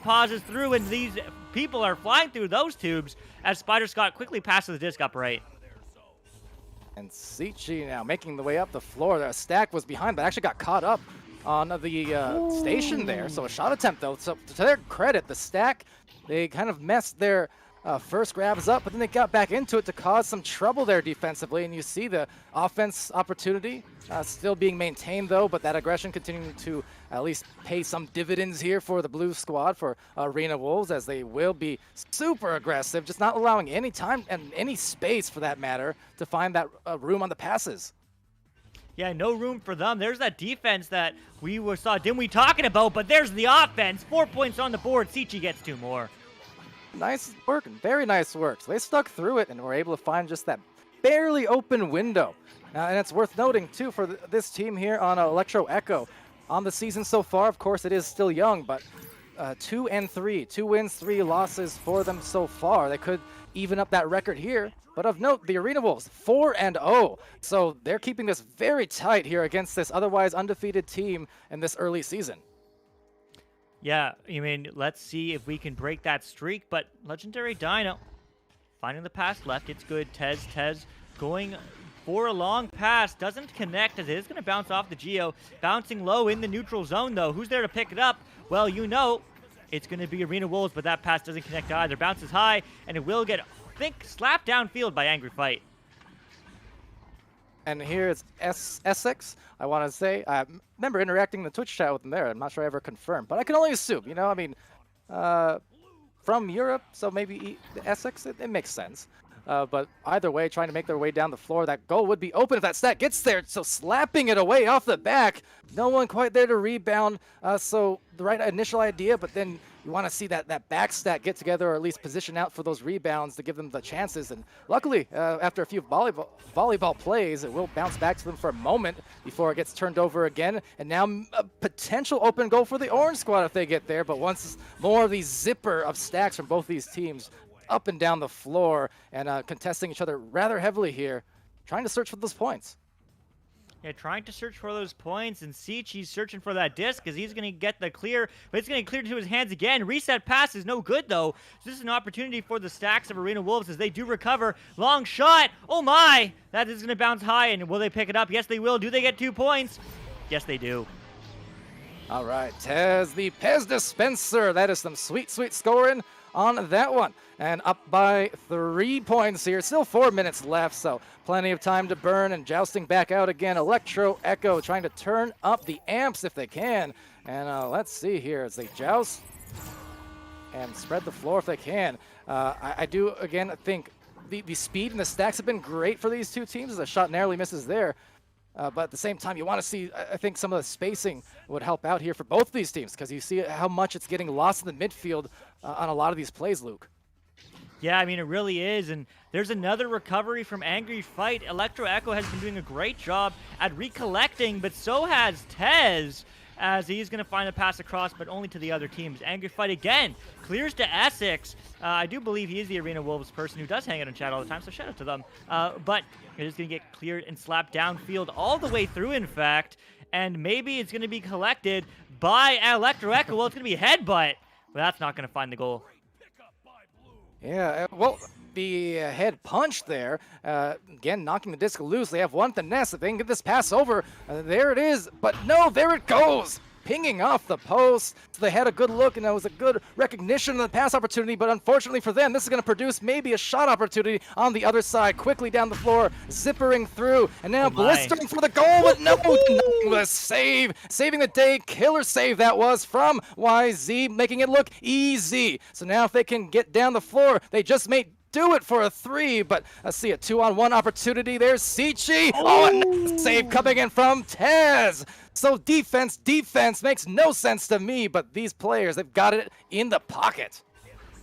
Pauses through, and these people are flying through those tubes as Spider Scott quickly passes the disc up right. And Sichi now making the way up the floor. The stack was behind, but actually got caught up on the station there. So a shot attempt, though. So to their credit, the stack, they kind of messed their first grabs up, but then they got back into it to cause some trouble there defensively. And you see the offense opportunity still being maintained, though, but that aggression continuing to at least pay some dividends here for the blue squad, for Arena Wolves, as they will be super aggressive, just not allowing any time and any space, for that matter, to find that room on the passes. Yeah, no room for them. There's that defense that we saw Dimwee talking about, but there's the offense. 4 points on the board. Sichi gets 2 more. Nice work, very nice work. So they stuck through it and were able to find just that barely open window. And it's worth noting, too, for this team here on Electro Echo. On the season so far, of course, it is still young, but 2-3, 2 wins, 3 losses for them so far. They could even up that record here. But of note, the Arena Wolves, 4-0. So they're keeping this very tight here against this otherwise undefeated team in this early season. Yeah, I mean, let's see if we can break that streak. But Legendary Dino finding the pass left. It's good. Tez going for a long pass. Doesn't connect as it is going to bounce off the Geo. Bouncing low in the neutral zone, though. Who's there to pick it up? Well, it's going to be Arena Wolves, but that pass doesn't connect either. Bounces high, and it will get, I think, slapped downfield by Angry Fight. And here it's Essex, I want to say. I remember interacting in the Twitch chat with him there. I'm not sure I ever confirmed, but I can only assume, you know, I mean, from Europe, so maybe the Essex, it makes sense. But either way, trying to make their way down the floor, that goal would be open if that stat gets there. So slapping it away off the back. No one quite there to rebound. So the right initial idea, but then you want to see that back stat get together, or at least position out for those rebounds to give them the chances. And luckily, after a few volleyball plays, it will bounce back to them for a moment before it gets turned over again. And now a potential open goal for the Orange squad if they get there. But once more of these zipper of stacks from both these teams up and down the floor and contesting each other rather heavily here, trying to search for those points. Yeah, trying to search for those points, and Sichi's searching for that disc because he's going to get the clear, but it's going to get cleared into his hands again. Reset pass is no good, though. So this is an opportunity for the stacks of Arena Wolves as they do recover. Long shot. Oh, my. That is going to bounce high, and will they pick it up? Yes, they will. Do they get 2 points? Yes, they do. All right, Tez, the Pez dispenser. That is some sweet, sweet scoring on that one. And up by 3 points here. Still 4 minutes left, so plenty of time to burn. And jousting back out again. Electro Echo trying to turn up the amps if they can. And let's see here as they joust and spread the floor if they can. I do, again, think the speed and the stacks have been great for these two teams as the shot narrowly misses there. But at the same time, you want to see, I think some of the spacing would help out here for both these teams because you see how much it's getting lost in the midfield on a lot of these plays, Luke. Yeah, I mean, it really is. And there's another recovery from Angry Fight. Electro Echo has been doing a great job at recollecting, but so has Tez, as he's going to find a pass across, but only to the other teams. Angry Fight again clears to Essex. I do believe he is the Arena Wolves person who does hang out in chat all the time, so shout out to them. But it is going to get cleared and slapped downfield all the way through, in fact, and maybe it's going to be collected by Electro Echo. Well, it's going to be a headbutt, but that's not going to find the goal. Yeah, well, the head punch there, again, knocking the disc loose. They have one at the nest. If they can get this pass over, there it is. But no, there it goes. Pinging off the post. So they had a good look, and it was a good recognition of the pass opportunity. But unfortunately for them, this is going to produce maybe a shot opportunity on the other side. Quickly down the floor, zippering through, and now blistering for the goal. But no, the save. Saving the day. Killer save that was from YZ, making it look easy. So now if they can get down the floor, they just may do it for a 3, but let's see a 2-on-1 opportunity. There's Sichi. Oh, and save coming in from Tez. So defense makes no sense to me, but these players, they've got it in the pocket.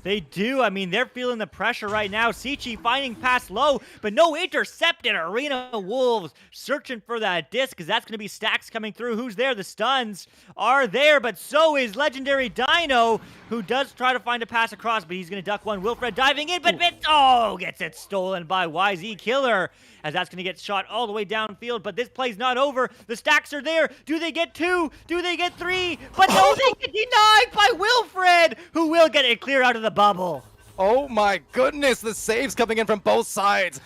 They do. I mean, they're feeling the pressure right now. Sichi finding pass low, but no intercepted. Arena Wolves searching for that disc because that's going to be stacks coming through. Who's there? The stuns are there, but so is Legendary Dino, who does try to find a pass across, but he's going to duck one. Wilfred diving in, but gets it stolen by YZ Killer, as that's going to get shot all the way downfield, but this play's not over. The stacks are there. Do they get 2? Do they get 3? But no, they get denied by Wilfred, who will get it clear out of the bubble. Oh my goodness, the saves coming in from both sides.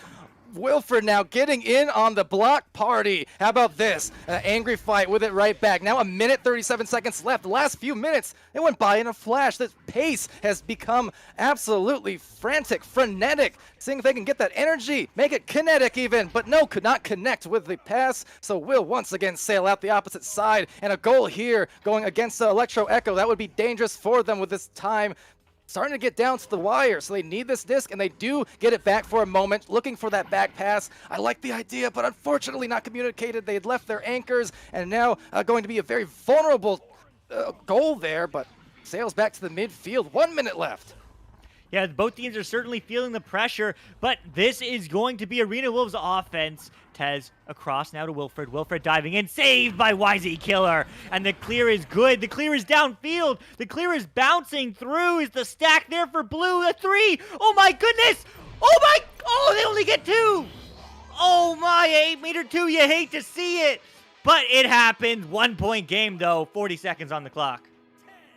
Wilfred now getting in on the block party. How about this? Angry Fight with it right back. Now 1 minute 37 seconds left. The last few minutes, it went by in a flash. The pace has become absolutely frantic, frenetic. Seeing if they can get that energy, make it kinetic even. But no, could not connect with the pass. So will once again sail out the opposite side. And a goal here going against the Electro Echo. That would be dangerous for them with this time starting to get down to the wire, so they need this disc, and they do get it back for a moment, looking for that back pass. I like the idea, but unfortunately not communicated. They had left their anchors, and now going to be a very vulnerable goal there, but sails back to the midfield. 1 minute left. Yeah, both teams are certainly feeling the pressure, but this is going to be Arena Wolves' offense. Tez across now to Wilfred. Wilfred diving in, saved by YZ Killer. And the clear is good. The clear is downfield. The clear is bouncing through. Is the stack there for blue? A 3. Oh my goodness. Oh, they only get 2. Oh my, 8-meter 2. You hate to see it. But it happened. 1 point game though. 40 seconds on the clock.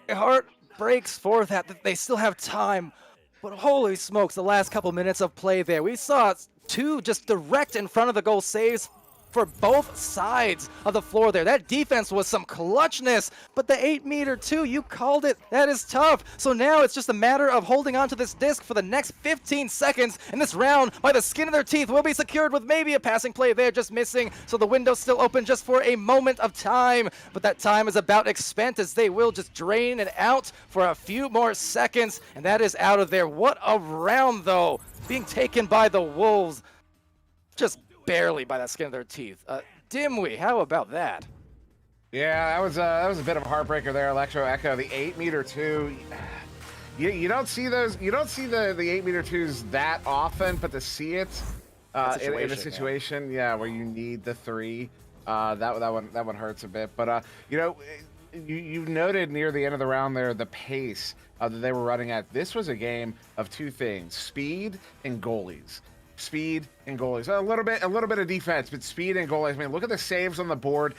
My heart breaks for that they still have time. But holy smokes, the last couple minutes of play there. We saw 2 just direct in front of the goal saves for both sides of the floor there. That defense was some clutchness, but the 8-meter too, you called it. That is tough. So now it's just a matter of holding on to this disc for the next 15 seconds, and this round, by the skin of their teeth, will be secured with maybe a passing play there just missing, so the window's still open just for a moment of time, but that time is about expent as they will just drain it out for a few more seconds, and that is out of there. What a round, though, being taken by the Wolves just barely by that skin of their teeth. Dimwee, how about that? Yeah, that was a bit of a heartbreaker there. Electro Echo, the 8-meter 2. You don't see those. You don't see the 8-meter 2s that often, but to see it in a situation, yeah, where you need the 3, that one hurts a bit. But you noted near the end of the round there the pace that they were running at. This was a game of 2 things: speed and goalies. Speed and goalies. A little bit of defense, but speed and goalies. I mean, look at the saves on the board.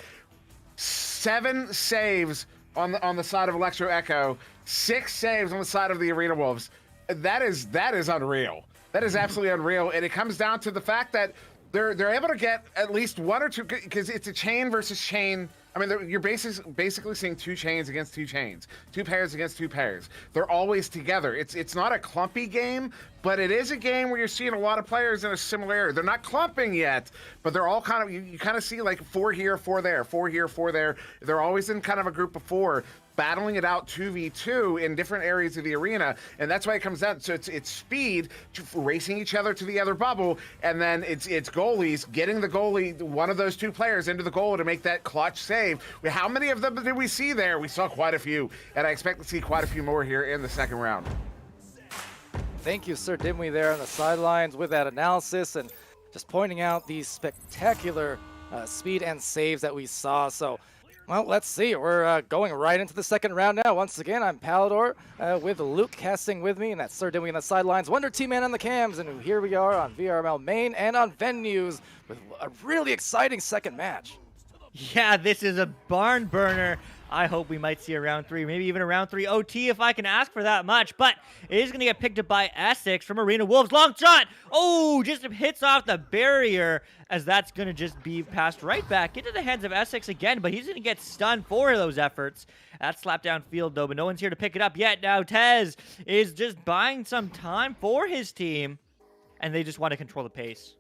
7 saves on the side of Electro Echo. 6 saves on the side of the Arena Wolves. That is unreal. That is absolutely unreal. And it comes down to the fact that they're able to get at least 1 or 2, because it's a chain versus chain. I mean, you're basically seeing 2 chains against 2 chains, 2 pairs against 2 pairs. They're always together. It's not a clumpy game, but it is a game where you're seeing a lot of players in a similar area. They're not clumping yet, but they're all kind of, you kind of see like 4 here, 4 there, 4 here, 4 there. They're always in kind of a group of 4, battling it out 2v2 in different areas of the arena, and that's why it comes down. So it's speed, racing each other to the other bubble, and then it's goalies getting the goalie, one of those 2 players, into the goal to make that clutch save. How many of them did we see there? We saw quite a few, and I expect to see quite a few more here in the second round. Thank you, Sir Dimwee, there on the sidelines with that analysis and just pointing out these spectacular speed and saves that we saw. So, well, let's see. We're going right into the second round now. Once again, I'm Palador with Luke casting with me, and that's Sir Dimwee on the sidelines, Wonder T-Man on the cams, and here we are on VRML main and on venues with a really exciting second match. Yeah, this is a barn burner. I hope we might see a round 3, maybe even a round 3 OT if I can ask for that much. But it is going to get picked up by Essex from Arena Wolves. Long shot! Oh, just hits off the barrier as that's going to just be passed right back into the hands of Essex again. But he's going to get stunned for those efforts. That's slapped downfield, though, but no one's here to pick it up yet. Now Tez is just buying some time for his team, and they just want to control the pace.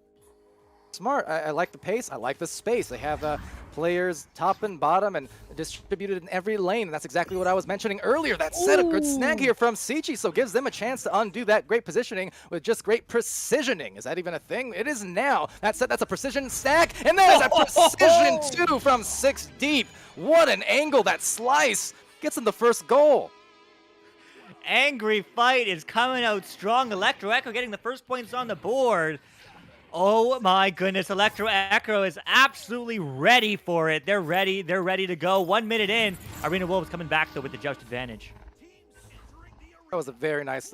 Smart. I like the pace. I like the space. They have players top and bottom and distributed in every lane. And that's exactly what I was mentioning earlier. That said, a good snag here from Sichi, so gives them a chance to undo that great positioning with just great precisioning. Is that even a thing? It is now. That said, that's a precision stack, and that is a precision 2 from 6 deep. What an angle. That slice gets them the first goal. Angry Fight is coming out strong. Electro Echo getting the first points on the board. Oh my goodness, Electro Echo is absolutely ready for it. They're ready to go. 1 minute in, Arena Wolves coming back though with the joust advantage. That was a very nice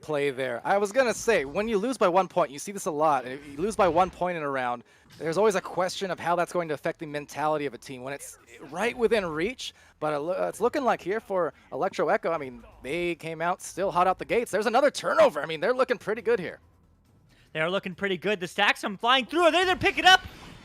play there. I was gonna say, when you lose by 1 point, you see this a lot. If you lose by 1 point in a round, there's always a question of how that's going to affect the mentality of a team when it's right within reach. But it's looking like here for Electro Echo, I mean, they came out still hot out the gates. There's another turnover. I mean, they're looking pretty good here. They're looking pretty good. The stacks come flying through. They're pick it up.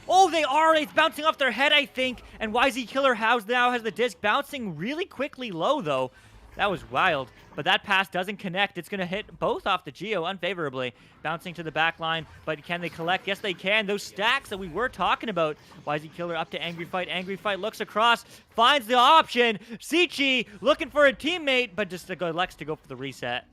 Oh, they are. It's bouncing off their head, I think. And YZ Killer House now has the disc bouncing really quickly low, though. That was wild. But that pass doesn't connect. It's going to hit both off the Geo unfavorably. Bouncing to the back line. But can they collect? Yes, they can. Those stacks that we were talking about. YZ Killer up to Angry Fight. Angry Fight looks across. Finds the option. Sichi looking for a teammate. But just elects to go for the reset.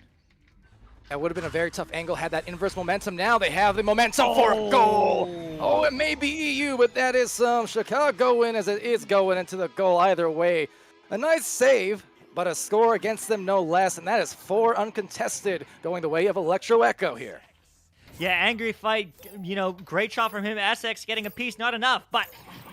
That would have been a very tough angle had that inverse momentum. Now they have the momentum for a goal. Oh, it may be EU, but that is some Chicago win as it is going into the goal either way. A nice save, but a score against them no less, and that is 4 uncontested going the way of Electro Echo here. Yeah, Angry Fight, great shot from him. Essex getting a piece, not enough, but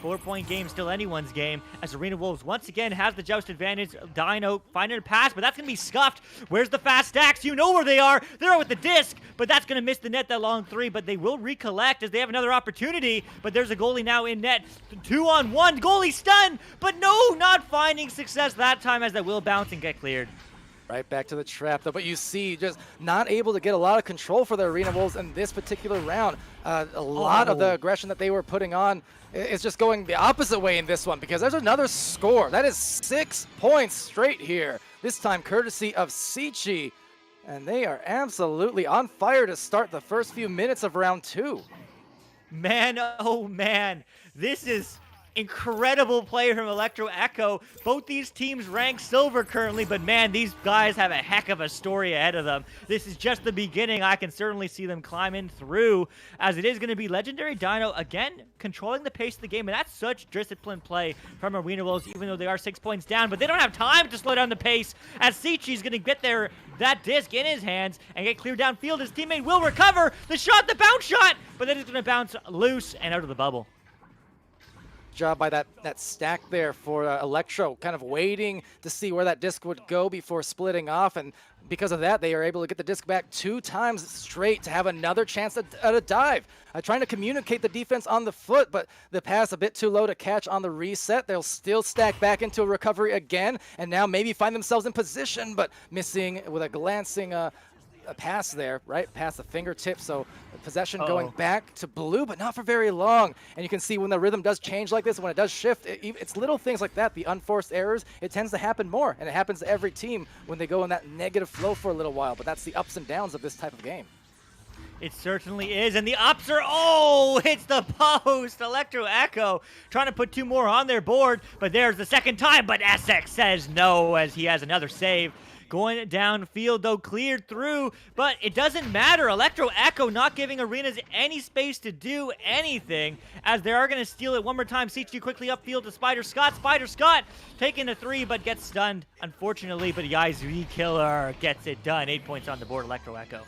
4-point game, still anyone's game, as Arena Wolves once again has the joust advantage. Dino finding a pass, but that's going to be scuffed. Where's the fast stacks? You know where they are. They're with the disc, but that's going to miss the net, that long 3, but they will recollect as they have another opportunity, but there's a goalie now in net. 2-on-1, goalie stunned, but no, not finding success that time as that will bounce and get cleared. Right back to the trap, though. But you see, just not able to get a lot of control for the Arena Wolves in this particular round. A lot of the aggression that they were putting on is just going the opposite way in this one, because there's another score. That is 6 points straight here, this time courtesy of Sichi. And they are absolutely on fire to start the first few minutes of round 2. Man, oh man, this is incredible play from Electro Echo. Both these teams rank silver currently, but man, these guys have a heck of a story ahead of them. This is just the beginning. I can certainly see them climbing through, as it is going to be Legendary Dino again controlling the pace of the game, and that's such disciplined play from Arena Wolves, even though they are 6 points down, but they don't have time to slow down the pace, as Sichi's going to get that disc in his hands and get cleared downfield. His teammate will recover the shot, the bounce shot, but then it's going to bounce loose and out of the bubble. Job by that stack there for Electro, kind of waiting to see where that disc would go before splitting off, and because of that, they are able to get the disc back 2 times straight to have another chance at a dive. Trying to communicate the defense on the foot, but the pass a bit too low to catch on the reset. They'll still stack back into a recovery again, and now maybe find themselves in position, but missing with a glancing a pass there, right past the fingertips. So possession going back to blue, but not for very long. And you can see when the rhythm does change like this, when it does shift, it's little things like that, the unforced errors, it tends to happen more, and it happens to every team when they go in that negative flow for a little while. But that's the ups and downs of this type of game. It certainly is, and the ups are, hits the post. Electro Echo trying to put 2 more on their board, but there's the second time, but Essex says no as he has another save. Going downfield, though, cleared through, but it doesn't matter. Electro Echo not giving Arenas any space to do anything, as they are going to steal it one more time. Sichi quickly upfield to Spider Scott. Spider Scott taking a 3, but gets stunned, unfortunately, but Yaizu Killer gets it done. 8 points on the board, Electro Echo.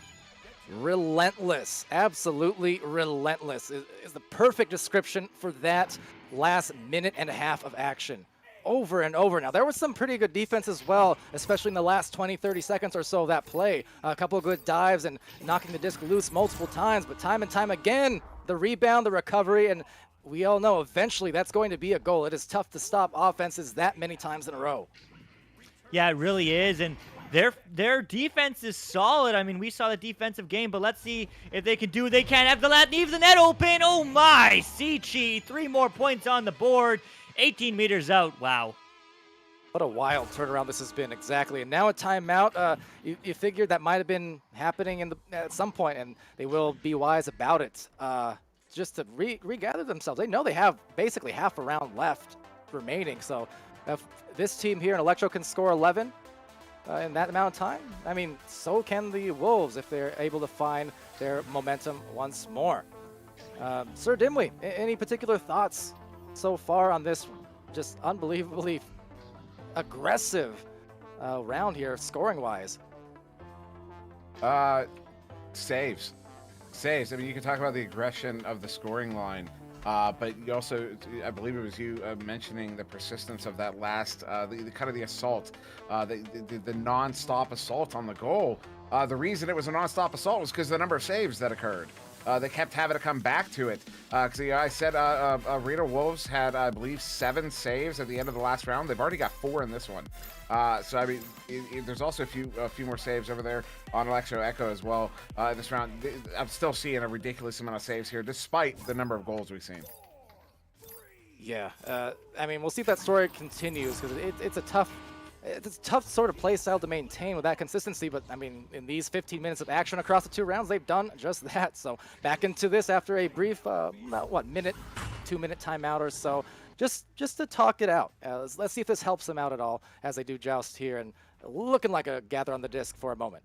Relentless, absolutely relentless is the perfect description for that last minute and a half of action. Over and over. Now, there was some pretty good defense as well, especially in the last 20-30 seconds or so of that play. A couple of good dives and knocking the disc loose multiple times, but time and time again, the rebound, the recovery, and we all know eventually that's going to be a goal. It is tough to stop offenses that many times in a row. Yeah, it really is, and their defense is solid. I mean, we saw the defensive game, but let's see if they can do what they can. After that, leaves the net open. Oh my, Sichi, 3 more points on the board. 18 meters out. Wow. What a wild turnaround this has been, exactly. And now a timeout. You figured that might have been happening at some point, and they will be wise about it. Just to regather themselves. They know they have basically half a round left remaining. So if this team here in Electro can score 11 in that amount of time, I mean, so can the Wolves if they're able to find their momentum once more. Sir Dimwee, any particular thoughts so far on this just unbelievably aggressive round here, scoring-wise? Saves. I mean, you can talk about the aggression of the scoring line, but you also, I believe it was you mentioning the persistence of that last, the kind of the assault, the non-stop assault on the goal. The reason it was a non-stop assault was because of the number of saves that occurred. They kept having to come back to it. Because I said Arena Wolves had, I believe, 7 saves at the end of the last round. They've already got 4 in this one. So, I mean, there's also a few more saves over there on Electro Echo as well in this round. I'm still seeing a ridiculous amount of saves here, despite the number of goals we've seen. Yeah, I mean, we'll see if that story continues, because it's a tough sort of play style to maintain with that consistency, but I mean, in these 15 minutes of action across the 2 rounds, they've done just that. So back into this after a brief, 2-minute timeout or so, just to talk it out. Let's see if this helps them out at all as they do joust here, and looking like a gather on the disc for a moment.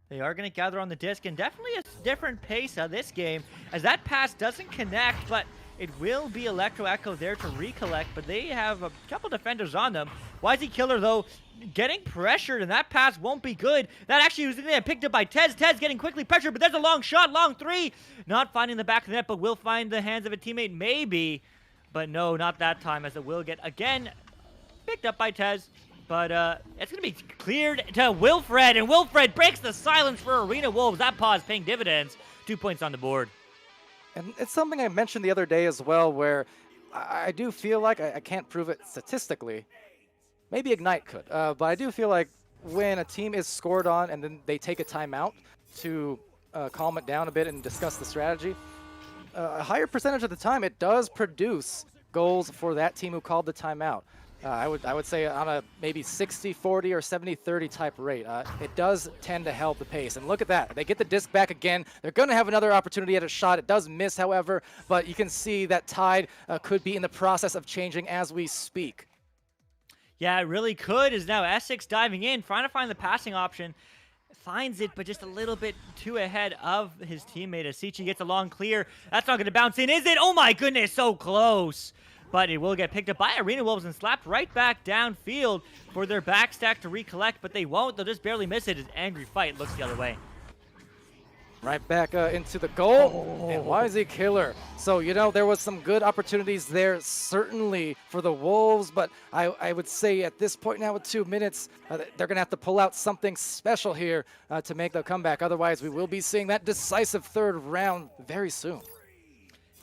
They are going to gather on the disc, and definitely a different pace of this game, as that pass doesn't connect, but it will be Electro Echo there to recollect, but they have a couple defenders on them. YZ Killer, though, getting pressured, and that pass won't be good. That actually was picked up by Tez. Tez getting quickly pressured, but there's a long shot, long 3. Not finding the back of the net, but will find the hands of a teammate, maybe. But no, not that time, as it will get, again, picked up by Tez. But it's going to be cleared to Wilfred, and Wilfred breaks the silence for Arena Wolves. That pause paying dividends. 2 points on the board. And it's something I mentioned the other day as well, where I do feel like, I can't prove it statistically, maybe Ignite could, but I do feel like when a team is scored on and then they take a timeout to calm it down a bit and discuss the strategy, a higher percentage of the time it does produce goals for that team who called the timeout. I would say on a maybe 60-40 or 70-30 type rate. It does tend to help the pace. And look at that. They get the disc back again. They're going to have another opportunity at a shot. It does miss, however, but you can see that tide could be in the process of changing as we speak. Yeah, it really could. Is now Essex diving in, trying to find the passing option. Finds it, but just a little bit too ahead of his teammate. Asichi gets a long clear. That's not going to bounce in, is it? Oh my goodness, so close. But it will get picked up by Arena Wolves and slapped right back downfield for their backstack to recollect, but they won't. They'll just barely miss it. An angry fight looks the other way. Right back into the goal, and YZ Killer. So, you know, there was some good opportunities there, certainly for the Wolves, but I would say at this point now with 2 minutes, they're going to have to pull out something special here to make the comeback. Otherwise, we will be seeing that decisive third round very soon.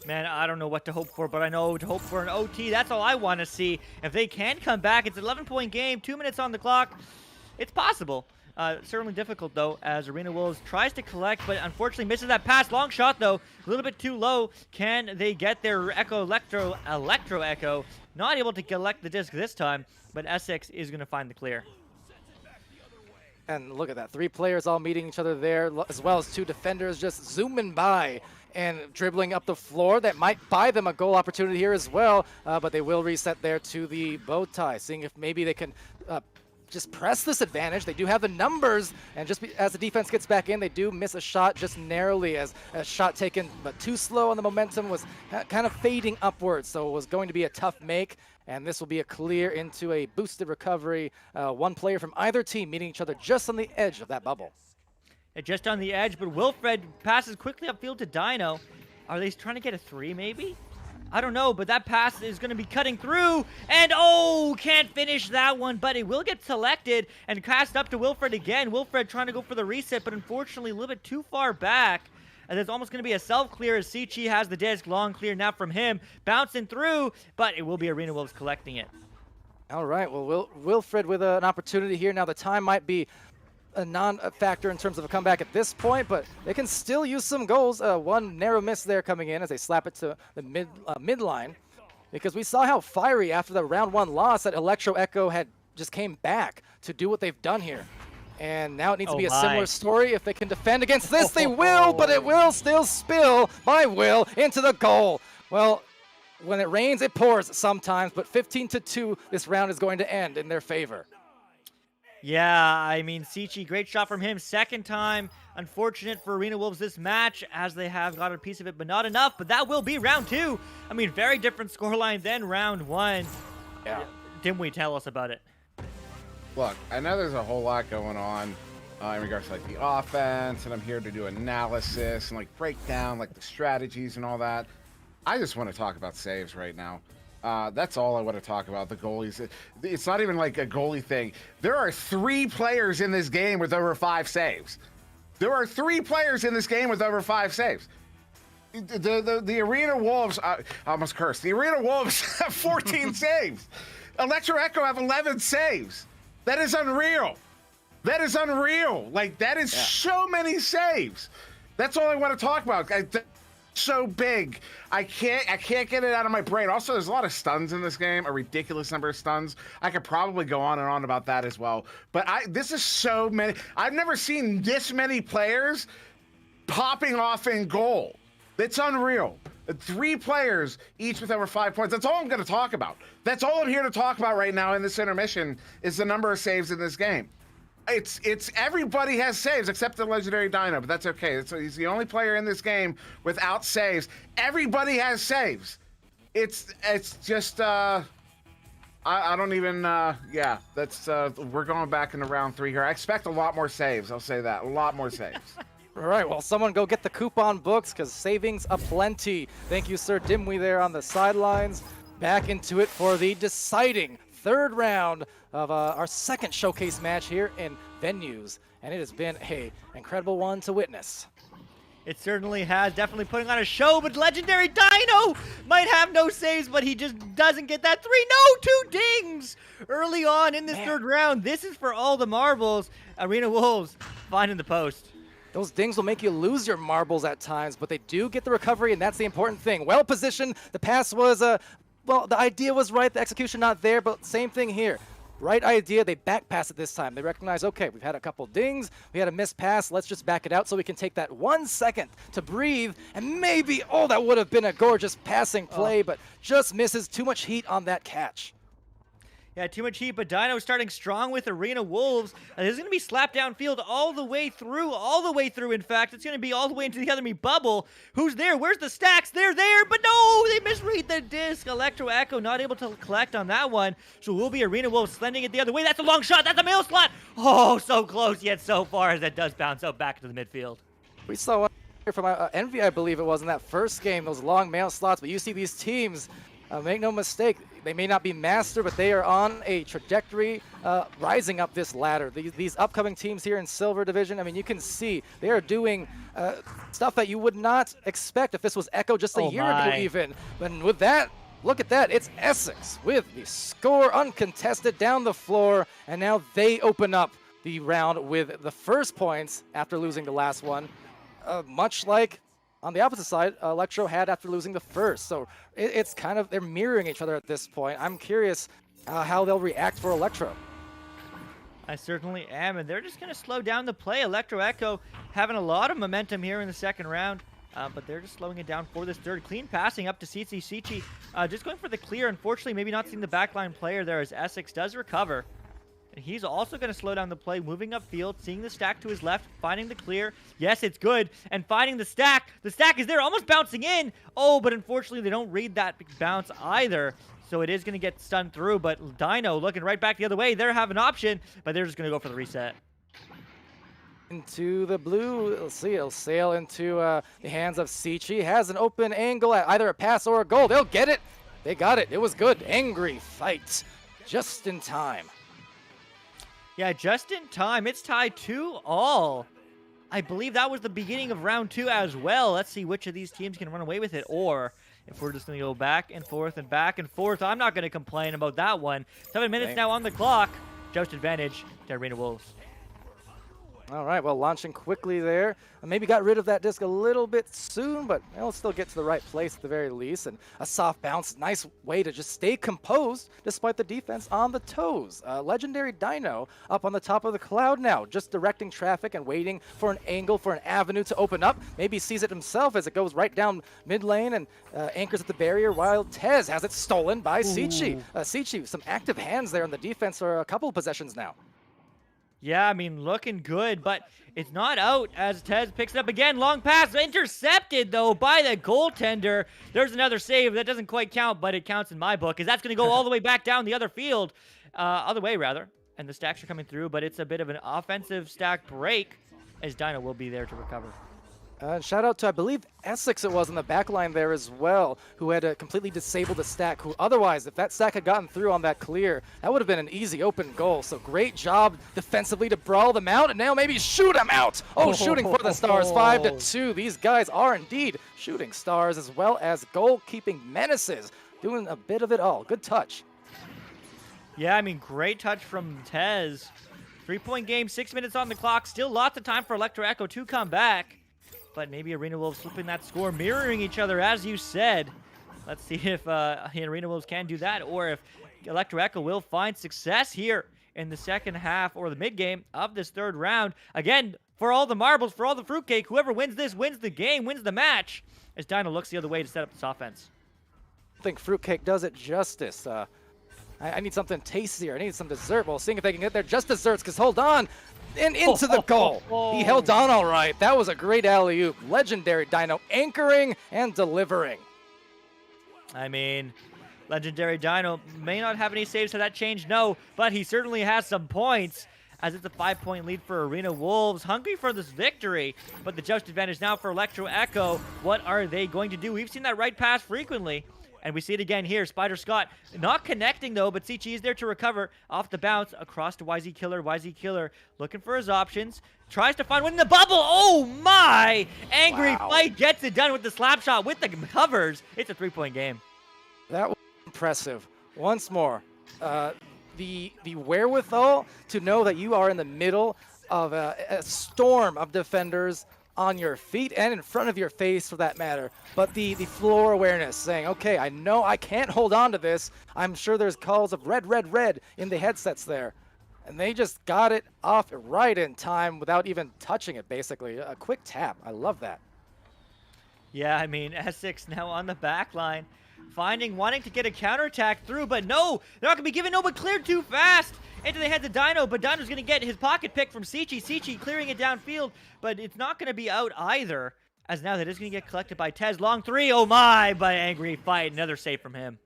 Man, I don't know what to hope for, but I know to hope for an OT. That's all I want to see. If they can come back, it's an 11-point game, 2 minutes on the clock. It's possible. Certainly difficult, though, as Arena Wolves tries to collect, but unfortunately misses that pass. Long shot, though, a little bit too low. Can they get their Electro Echo? Not able to collect the disc this time, but Essex is going to find the clear. And look at that, 3 players all meeting each other there, as well as 2 defenders just zooming by and dribbling up the floor. That might buy them a goal opportunity here as well, but they will reset there to the bow tie, seeing if maybe they can just press this advantage. They do have the numbers, and just as the defense gets back in, they do miss a shot just narrowly, as a shot taken but too slow on the momentum was kind of fading upwards, so it was going to be a tough make, and this will be a clear into a boosted recovery. 1 player from either team meeting each other just on the edge of that bubble. Just on the edge, but Wilfred passes quickly upfield to Dino. Are they trying to get a 3 maybe? I don't know, but that pass is going to be cutting through, and oh, can't finish that one, but it will get selected and cast up to Wilfred again. Wilfred trying to go for the reset, but unfortunately a little bit too far back, and there's almost going to be a self-clear as Sichi has the disc. Long clear now from him, bouncing through, but it will be Arena Wolves collecting it. All right, well, Wilfred with an opportunity here. Now the time might be a non-factor in terms of a comeback at this point, but they can still use some goals. 1 narrow miss there coming in as they slap it to the midline, because we saw how fiery after the round 1 loss that Electro Echo had just came back to do what they've done here. And now it needs to be a similar story. If they can defend against this, they will, but it will still spill by Will into the goal. Well, when it rains, it pours sometimes, but 15-2, this round is going to end in their favor. Yeah, I mean, Sichi, great shot from him. Second time. Unfortunate for Arena Wolves this match, as they have got a piece of it, but not enough. But that will be round 2. I mean, very different scoreline than round 1. Yeah. Dimwee, tell us about it. Look, I know there's a whole lot going on in regards to like the offense, and I'm here to do analysis and like break down like the strategies and all that. I just want to talk about saves right now. That's all I want to talk about, the goalies. It's not even like a goalie thing. There are 3 players in this game with over 5 saves. There are 3 players in this game with over 5 saves. The Arena Wolves, I almost cursed. The Arena Wolves have 14 saves. Electro Echo have 11 saves. That is unreal. That is unreal. Like, that is so many saves. That's all I want to talk about. So big, I can't get it out of my brain. Also, there's a lot of stuns in this game, a ridiculous number of stuns. I could probably go on and on about that as well, but this is so many. I've never seen this many players popping off in goal. That's unreal. 3 players each with over 5 points. That's all I'm going to talk about. That's all I'm here to talk about right now in this intermission, is the number of saves in this game. It's everybody has saves except the legendary Dino, but that's okay. He's the only player in this game without saves. Everybody has saves. It's just I don't even yeah. That's we're going back into round 3 here. I expect a lot more saves. I'll say that, a lot more saves. All right, well, someone go get the coupon books, because savings aplenty. Thank you, Sir Dimwee, there on the sidelines. Back into it for the deciding 3rd round of our 2nd showcase match here in Venues, and it has been an incredible one to witness. It certainly has, definitely putting on a show, but Legendary Dino might have no saves, but he just doesn't get that 3. No, 2 dings early on in this third round. This is for all the marbles. Arena Wolves finding the post. Those dings will make you lose your marbles at times, but they do get the recovery, and that's the important thing. Well positioned, the pass was, well, the idea was right, the execution not there, but same thing here. Right idea, they back pass it this time. They recognize, okay, we've had a couple dings, we had a missed pass, let's just back it out so we can take that 1 second to breathe, and maybe, oh, that would have been a gorgeous passing play, but just misses, too much heat on that catch. Yeah, too much heat, but Dino starting strong with Arena Wolves. This is going to be slapped downfield all the way through, in fact. It's going to be all the way into the enemy bubble. Who's there? Where's the stacks? They're there, but no, they misread the disc. Electro Echo not able to collect on that one, so it will be Arena Wolves sending it the other way. That's a long shot. That's a mail slot. Oh, so close, yet so far as that does bounce out back to the midfield. We saw one here from Envy, I believe it was, in that first game, those long mail slots, but you see these teams, make no mistake, they may not be master, but they are on a trajectory rising up this ladder. These upcoming teams here in Silver Division, I mean, you can see they are doing stuff that you would not expect if this was Echo just a year ago even. But with that, look at that, it's Essex with the score uncontested down the floor, and now they open up the round with the first points after losing the last one, much like on the opposite side, Electro had after losing the first. So it's kind of, they're mirroring each other at this point. I'm curious how they'll react for Electro. I certainly am, and they're just going to slow down the play. Electro Echo having a lot of momentum here in the second round, but they're just slowing it down for this third. Clean passing up to Cici. Cici just going for the clear. Unfortunately, maybe not seeing the backline player there as Essex does recover. And he's also going to slow down the play, moving upfield, seeing the stack to his left, finding the clear. Yes, it's good. And finding the stack. The stack is there, almost bouncing in. Oh, but unfortunately, they don't read that bounce either. So it is going to get stunned through. But Dino looking right back the other way. They have an option, but they're just going to go for the reset. Into the blue. Let's see, it'll sail into the hands of Cici. Has an open angle at either a pass or a goal. They'll get it. They got it. It was good. Angry fight. Just in time. Yeah, just in time. It's tied 2-all. I believe that was the beginning of round 2 as well. Let's see which of these teams can run away with it, or if we're just going to go back and forth and back and forth. I'm not going to complain about that one. 7 minutes now on the clock. Just advantage to Arena Wolves. All right, well, launching quickly there. Maybe got rid of that disc a little bit soon, but it'll still get to the right place at the very least. And a soft bounce, nice way to just stay composed despite the defense on the toes. Legendary Dino up on the top of the cloud now, just directing traffic and waiting for an angle, for an avenue to open up. Maybe sees it himself as it goes right down mid lane and anchors at the barrier, while Tez has it stolen by Cici. Cici, some active hands there on the defense for a couple of possessions now. Yeah, I mean, looking good, but it's not out as Tez picks it up again. Long pass, intercepted, though, by the goaltender. There's another save. That doesn't quite count, but it counts in my book, because that's going to go all the way back down the other field. Other way, rather. And the stacks are coming through, but it's a bit of an offensive stack break, as Dino will be there to recover. Shout out to, I believe, Essex it was in the back line there as well, who had completely disabled the stack, who otherwise, if that stack had gotten through on that clear, that would have been an easy open goal. So great job defensively to brawl them out, and now maybe shoot them out. Oh, shooting for the stars, 5-2. These guys are indeed shooting stars as well as goalkeeping menaces, doing a bit of it all. Good touch. Yeah, I mean, great touch from Tez. 3-point game, 6 minutes on the clock. Still lots of time for Electro Echo to come back. But maybe Arena Wolves flipping that score, mirroring each other, as you said. Let's see if Arena Wolves can do that, or if Electro Echo will find success here in the second half or the mid-game of this third round. Again, for all the marbles, for all the fruitcake, whoever wins this wins the game, wins the match, as Dino looks the other way to set up this offense. I think fruitcake does it justice. I need something tastier. I need some dessert. Well, seeing if they can get there just desserts, because hold on. And into the goal. He held on all right. That was a great alley-oop. Legendary Dino anchoring and delivering. I mean, Legendary Dino may not have any saves to that change, no, but he certainly has some points, as it's a 5-point lead for Arena Wolves. Hungry for this victory, but the just advantage now for Electro Echo. What are they going to do? We've seen that right pass frequently, And we see it again here. Spider Scott not connecting though, but Sichi is there to recover off the bounce across to YZ Killer. YZ Killer looking for his options. Tries to find one in the bubble. Oh my! Angry Fight gets it done with the slap shot with the covers. It's a 3-point game. That was impressive. Once more, the wherewithal to know that you are in the middle of a storm of defenders on your feet and in front of your face for that matter. But the floor awareness saying, okay, I know I can't hold on to this. I'm sure there's calls of red, red, red in the headsets there. And they just got it off right in time without even touching it, basically. A quick tap. I love that. Yeah, I mean, Essex now on the back line. Wanting to get a counterattack through, but no, they're not going to be given, no, but cleared too fast into the hands of Dino, but Dino's going to get his pocket pick from Sichi. Sichi clearing it downfield, but it's not going to be out either, as now that is going to get collected by Tez. Long three, oh my, by Angry Fight, another save from him.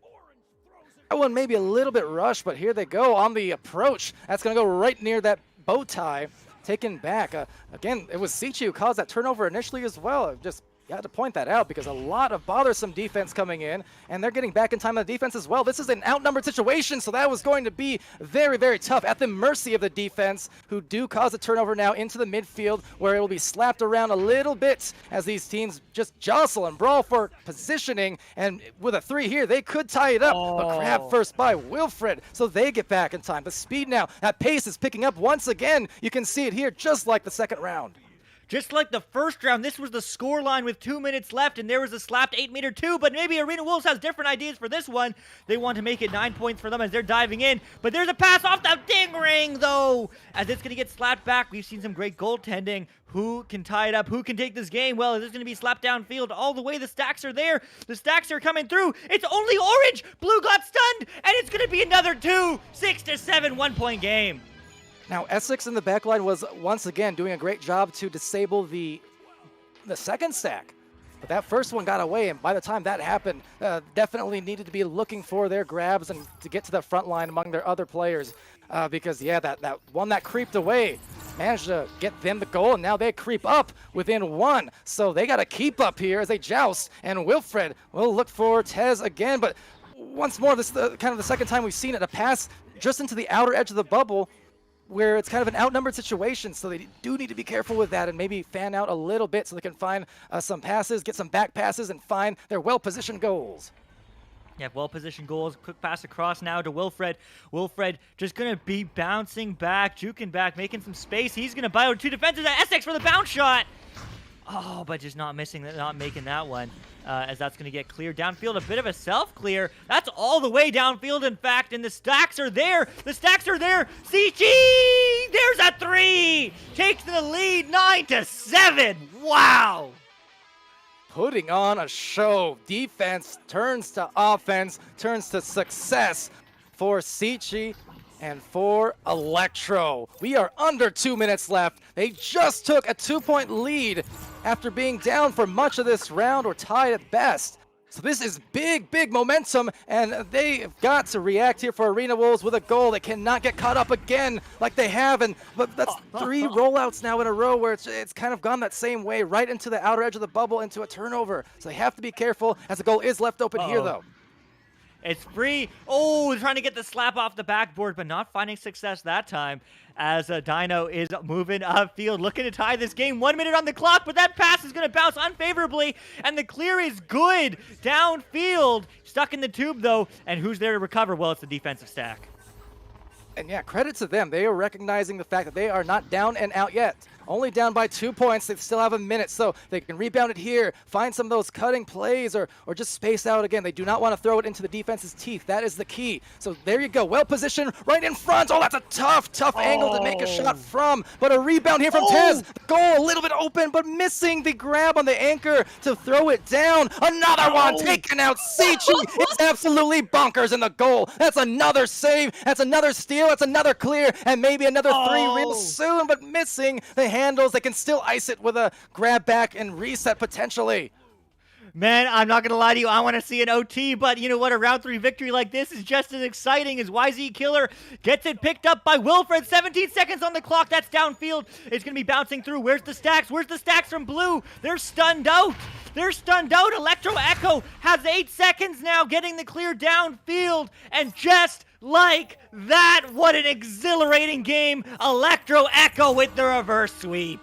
That one maybe a little bit rushed, but here they go on the approach. That's going to go right near that bow tie, taken back. Again, it was Sichi who caused that turnover initially as well. Just got to point that out because a lot of bothersome defense coming in, and they're getting back in time on the defense as well. This is an outnumbered situation, so that was going to be very, very tough at the mercy of the defense, who do cause a turnover now into the midfield, where it will be slapped around a little bit as these teams just jostle and brawl for positioning. And with a 3 here, they could tie it up, but grab first by Wilfred, so they get back in time. The speed now, that pace is picking up once again. You can see it here, just like the second round. Just like the first round, this was the score line with 2 minutes left, and there was a slapped 8-meter 2, but maybe Arena Wolves has different ideas for this one. They want to make it 9 points for them as they're diving in, but there's a pass off the ding ring, though, as it's going to get slapped back. We've seen some great goaltending. Who can tie it up? Who can take this game? Well, it is going to be slapped downfield all the way. The stacks are there. The stacks are coming through. It's only orange. Blue got stunned, and it's going to be another 6-7 1-point game. Now, Essex in the backline was once again doing a great job to disable the second stack. But that first one got away, and by the time that happened, definitely needed to be looking for their grabs and to get to the front line among their other players. Because, yeah, that one that creeped away managed to get them the goal, and now they creep up within 1. So they got to keep up here as they joust, and Wilfred will look for Tez again. But once more, this is kind of the second time we've seen it, a pass just into the outer edge of the bubble, where it's kind of an outnumbered situation, so they do need to be careful with that and maybe fan out a little bit so they can find some passes, get some back passes, and find their well-positioned goals. Yeah, well-positioned goals. Quick pass across now to Wilfred. Wilfred just going to be bouncing back, juking back, making some space. He's going to buy out 2 defenders at Essex for the bounce shot. Oh, but just not making that one. As that's going to get cleared downfield. A bit of a self-clear. That's all the way downfield, in fact, and the stacks are there. The stacks are there. Sichi! There's a 3! Takes the lead 9-7. Wow! Putting on a show. Defense turns to offense, turns to success for Sichi and for Electro. We are under 2 minutes left. They just took a 2-point lead after being down for much of this round, or tied at best. So this is big, big momentum, and they've got to react here for Arena Wolves with a goal. They cannot get caught up again like they have, but that's 3 rollouts now in a row where it's kind of gone that same way, right into the outer edge of the bubble, into a turnover. So they have to be careful, as the goal is left open here, though. It's free. Oh, trying to get the slap off the backboard, but not finding success that time, as Dino is moving upfield, looking to tie this game. 1 minute on the clock, but that pass is going to bounce unfavorably, and the clear is good downfield. Stuck in the tube, though, and who's there to recover? Well, it's the defensive stack. And yeah, credit to them. They are recognizing the fact that they are not down and out yet. Only down by 2 points. They still have a minute, so they can rebound it here, find some of those cutting plays, or just space out again. They do not want to throw it into the defense's teeth. That is the key. So there you go. Well positioned right in front. Oh, that's a tough angle to make a shot from. But a rebound here from Tez. The goal a little bit open, but missing the grab on the anchor to throw it down. Another one taken out. Sichi is absolutely bonkers in the goal. That's another save. That's another steal. That's another clear. And maybe another 3 real soon, but missing the handles. They can still ice it with a grab back and reset potentially. Man, I'm not going to lie to you. I want to see an OT, but you know what? A round 3 victory like this is just as exciting as YZ Killer gets it picked up by Wilfred. 17 seconds on the clock. That's downfield. It's going to be bouncing through. Where's the stacks? Where's the stacks from Blue? They're stunned out. They're stunned out. Electro Echo has 8 seconds now, getting the clear downfield. And just like that, what an exhilarating game. Electro Echo with the reverse sweep.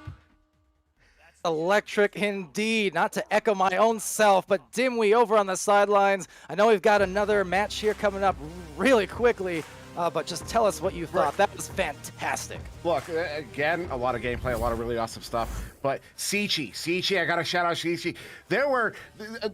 Electric indeed. Not to echo my own self, but Dimwee over on the sidelines. I know we've got another match here coming up really quickly, but just tell us what you thought. That was fantastic. Look, again, a lot of gameplay, a lot of really awesome stuff. But Sichi, I gotta shout out Sichi. There were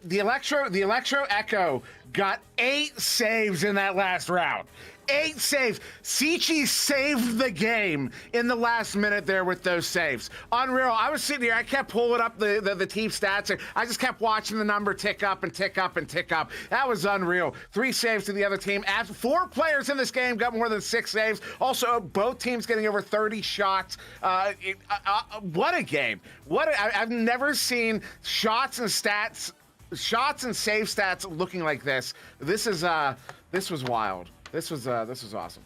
the Electro Echo got 8 saves in that last round. 8 saves. Sichi saved the game in the last minute there with those saves. Unreal. I was sitting here, I kept pulling up the team stats, and I just kept watching the number tick up and tick up and tick up. That was unreal. 3 saves to the other team. 4 players in this game got more than 6 saves. Also, both teams getting over 30 shots. What a game. I've never seen shots and save stats looking like this. This was wild. This was awesome.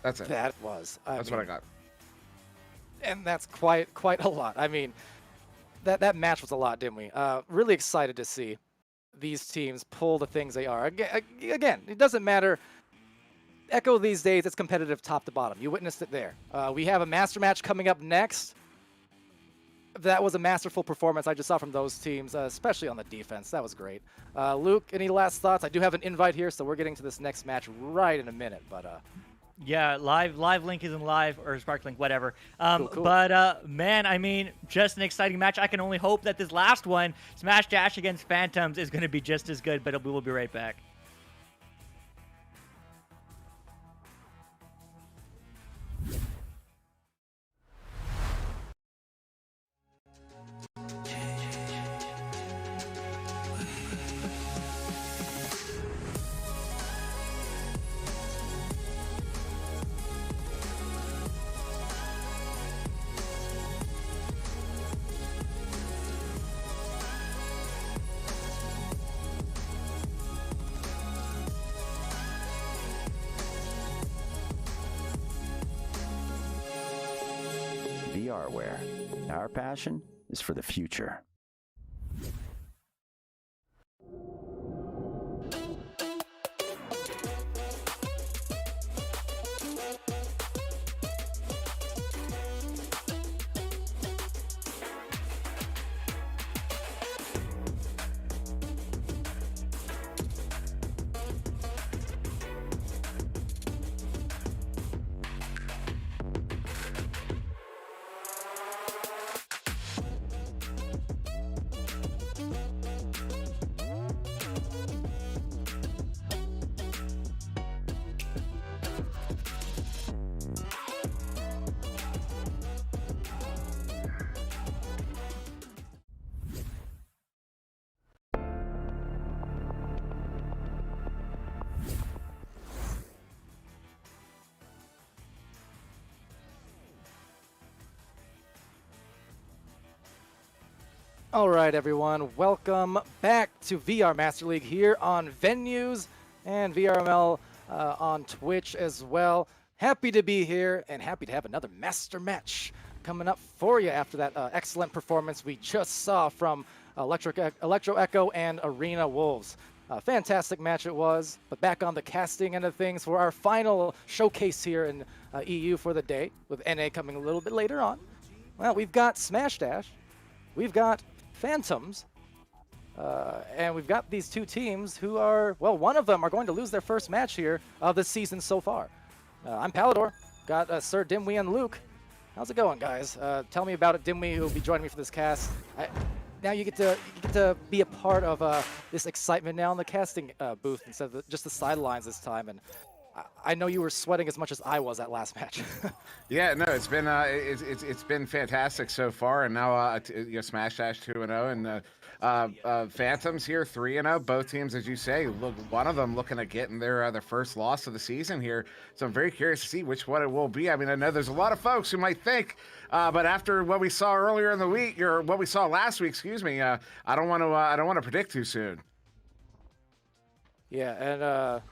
That's it. That was. That's what I got. And that's quite a lot. I mean, that match was a lot, didn't we? Really excited to see these teams pull the things they are. Again, it doesn't matter. Echo these days, it's competitive top to bottom. You witnessed it there. We have a master match coming up next. That was a masterful performance I just saw from those teams, especially on the defense. That was great. Luke, any last thoughts? I do have an invite here, so we're getting to this next match right in a minute. But yeah, live link isn't live, or Spark Link, whatever. Cool. But man, I mean, just an exciting match. I can only hope that this last one, Smash Dash against Phantoms, is going to be just as good. But we will be right back. VRware. Our passion is for the future. all right, everyone, welcome back to VR Master League here on Venues and VRML on Twitch as well. Happy to be here and happy to have another master match coming up for you after that excellent performance we just saw from Electro Echo and Arena Wolves. Fantastic match it was, but back on the casting end of things for our final showcase here in EU for the day, with NA coming a little bit later on. Well, we've got Smash Dash, we've got Phantoms, and we've got these two teams who are, well, one of them are going to lose their first match here of the season so far. I'm Palador, got Sir Dimwee and Luke. How's it going, guys? Tell me about it, Dimwee, who will be joining me for this cast. Now you get to be a part of this excitement now in the casting booth instead of just the sidelines this time. And I know you were sweating as much as I was that last match. Yeah, no, it's been fantastic so far, and now Smash Dash 2-0, and Phantoms here, 3-0. Both teams, as you say, look, one of them looking at getting their first loss of the season here. So I'm very curious to see which one it will be. I mean, I know there's a lot of folks who might think, but after what we saw earlier in the week, or what we saw last week, excuse me, I don't want to predict too soon. Yeah, and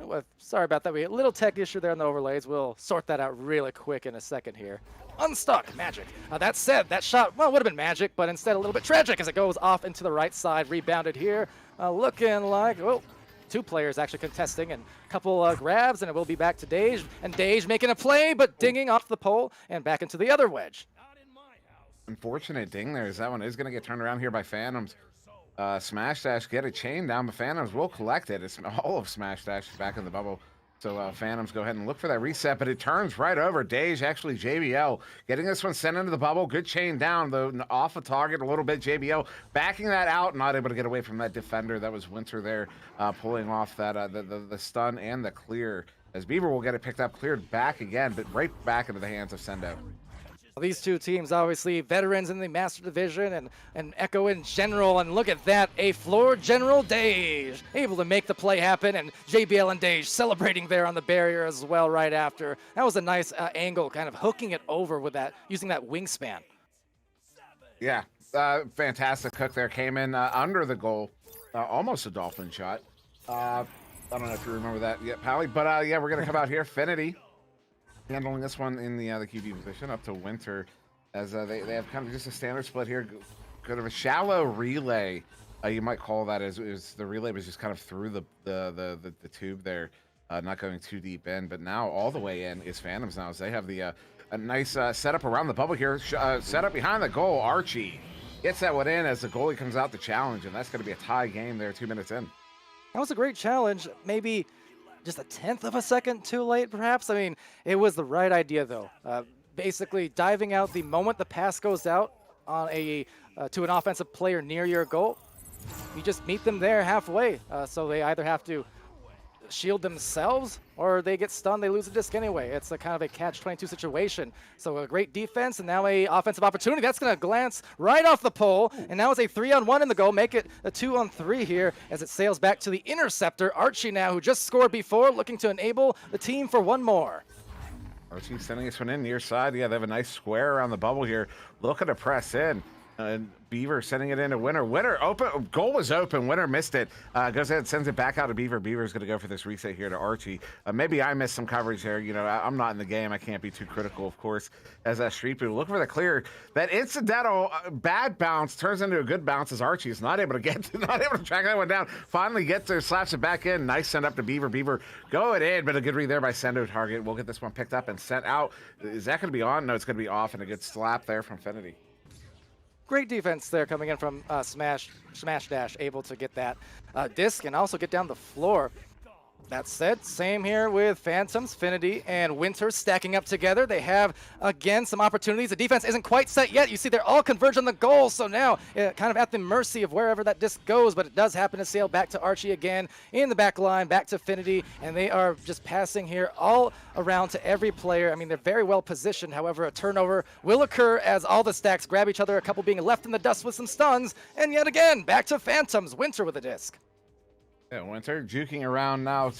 well, sorry about that. We had a little tech issue there on the overlays. We'll sort that out really quick in a second here. Unstuck, magic. That said, that shot, well, would have been magic, but instead a little bit tragic as it goes off into the right side. Rebounded here. Looking like, well, 2 players actually contesting, and a couple grabs, and it will be back to Dage. And Dage making a play, but dinging off the pole and back into the other wedge. Unfortunate ding there, as that one is going to get turned around here by Phantoms. Smash Dash get a chain down, but Phantoms will collect it. It's all of Smash Dash is back in the bubble. So Phantoms go ahead and look for that reset, but it turns right over. Dage, actually JBL, getting this one sent into the bubble. Good chain down, though, off a target a little bit. JBL backing that out, not able to get away from that defender. That was Winter there, pulling off that the stun and the clear. As Beaver will get it picked up, cleared back again, but right back into the hands of Sendo. These 2 teams, obviously veterans in the Master Division and Echo in general, and look at that, a floor general Dage able to make the play happen, and JBL and Dage celebrating there on the barrier as well right after. That was a nice angle, kind of hooking it over with that, using that wingspan. Yeah, fantastic hook there, came in under the goal, almost a dolphin shot. I don't know if you remember that yet, Pally, but yeah, we're gonna come out here, Finity. Handling this one in the QB position up to Winter, as they have kind of just a standard split here, kind of a shallow relay, you might call that. As the relay was just kind of through the tube there, not going too deep in. But now all the way in is Phantoms now, as they have the a nice setup around the bubble here, set up behind the goal. Archie gets that one in as the goalie comes out to challenge, and that's going to be a tie game there 2 minutes in. That was a great challenge. Maybe just a 1/10 of a second too late, perhaps. I mean, it was the right idea, though. Basically, diving out the moment the pass goes out on to an offensive player near your goal, you just meet them there halfway. So they either have to shield themselves or they get stunned, they lose the disc anyway. It's a kind of a catch-22 situation. So a great defense and now a offensive opportunity. That's going to glance right off the pole, and now it's a 3-on-1 in the goal. Make it a 2-on-3 here as it sails back to the interceptor. Archie now, who just scored before, looking to enable the team for one more. Archie sending this one in near side. Yeah, they have a nice square around the bubble here. Looking to press in. Beaver sending it into Winter. Winter open. Goal was open. Winter missed it. Goes ahead and sends it back out to Beaver. Beaver's going to go for this reset here to Archie. Maybe I missed some coverage there. You know, I'm not in the game. I can't be too critical, of course, as that Street Boot. Looking for the clear. That incidental bad bounce turns into a good bounce as Archie is not able to track that one down. Finally gets there, slaps it back in. Nice send up to Beaver. Beaver going in, but a good read there by Sendo Target. We'll get this one picked up and sent out. Is that going to be on? No, it's going to be off, and a good slap there from Finity. Great defense there coming in from Smash Dash, able to get that disc and also get down the floor. That said, same here with Phantoms, Finity, and Winter stacking up together. They have, again, some opportunities. The defense isn't quite set yet. You see they're all converged on the goal, so now kind of at the mercy of wherever that disc goes, but it does happen to sail back to Archie again in the back line, back to Finity, and they are just passing here all around to every player. I mean, they're very well positioned. However, a turnover will occur as all the stacks grab each other, a couple being left in the dust with some stuns, and yet again, back to Phantoms, Winter with a disc. Yeah, Winter juking around now,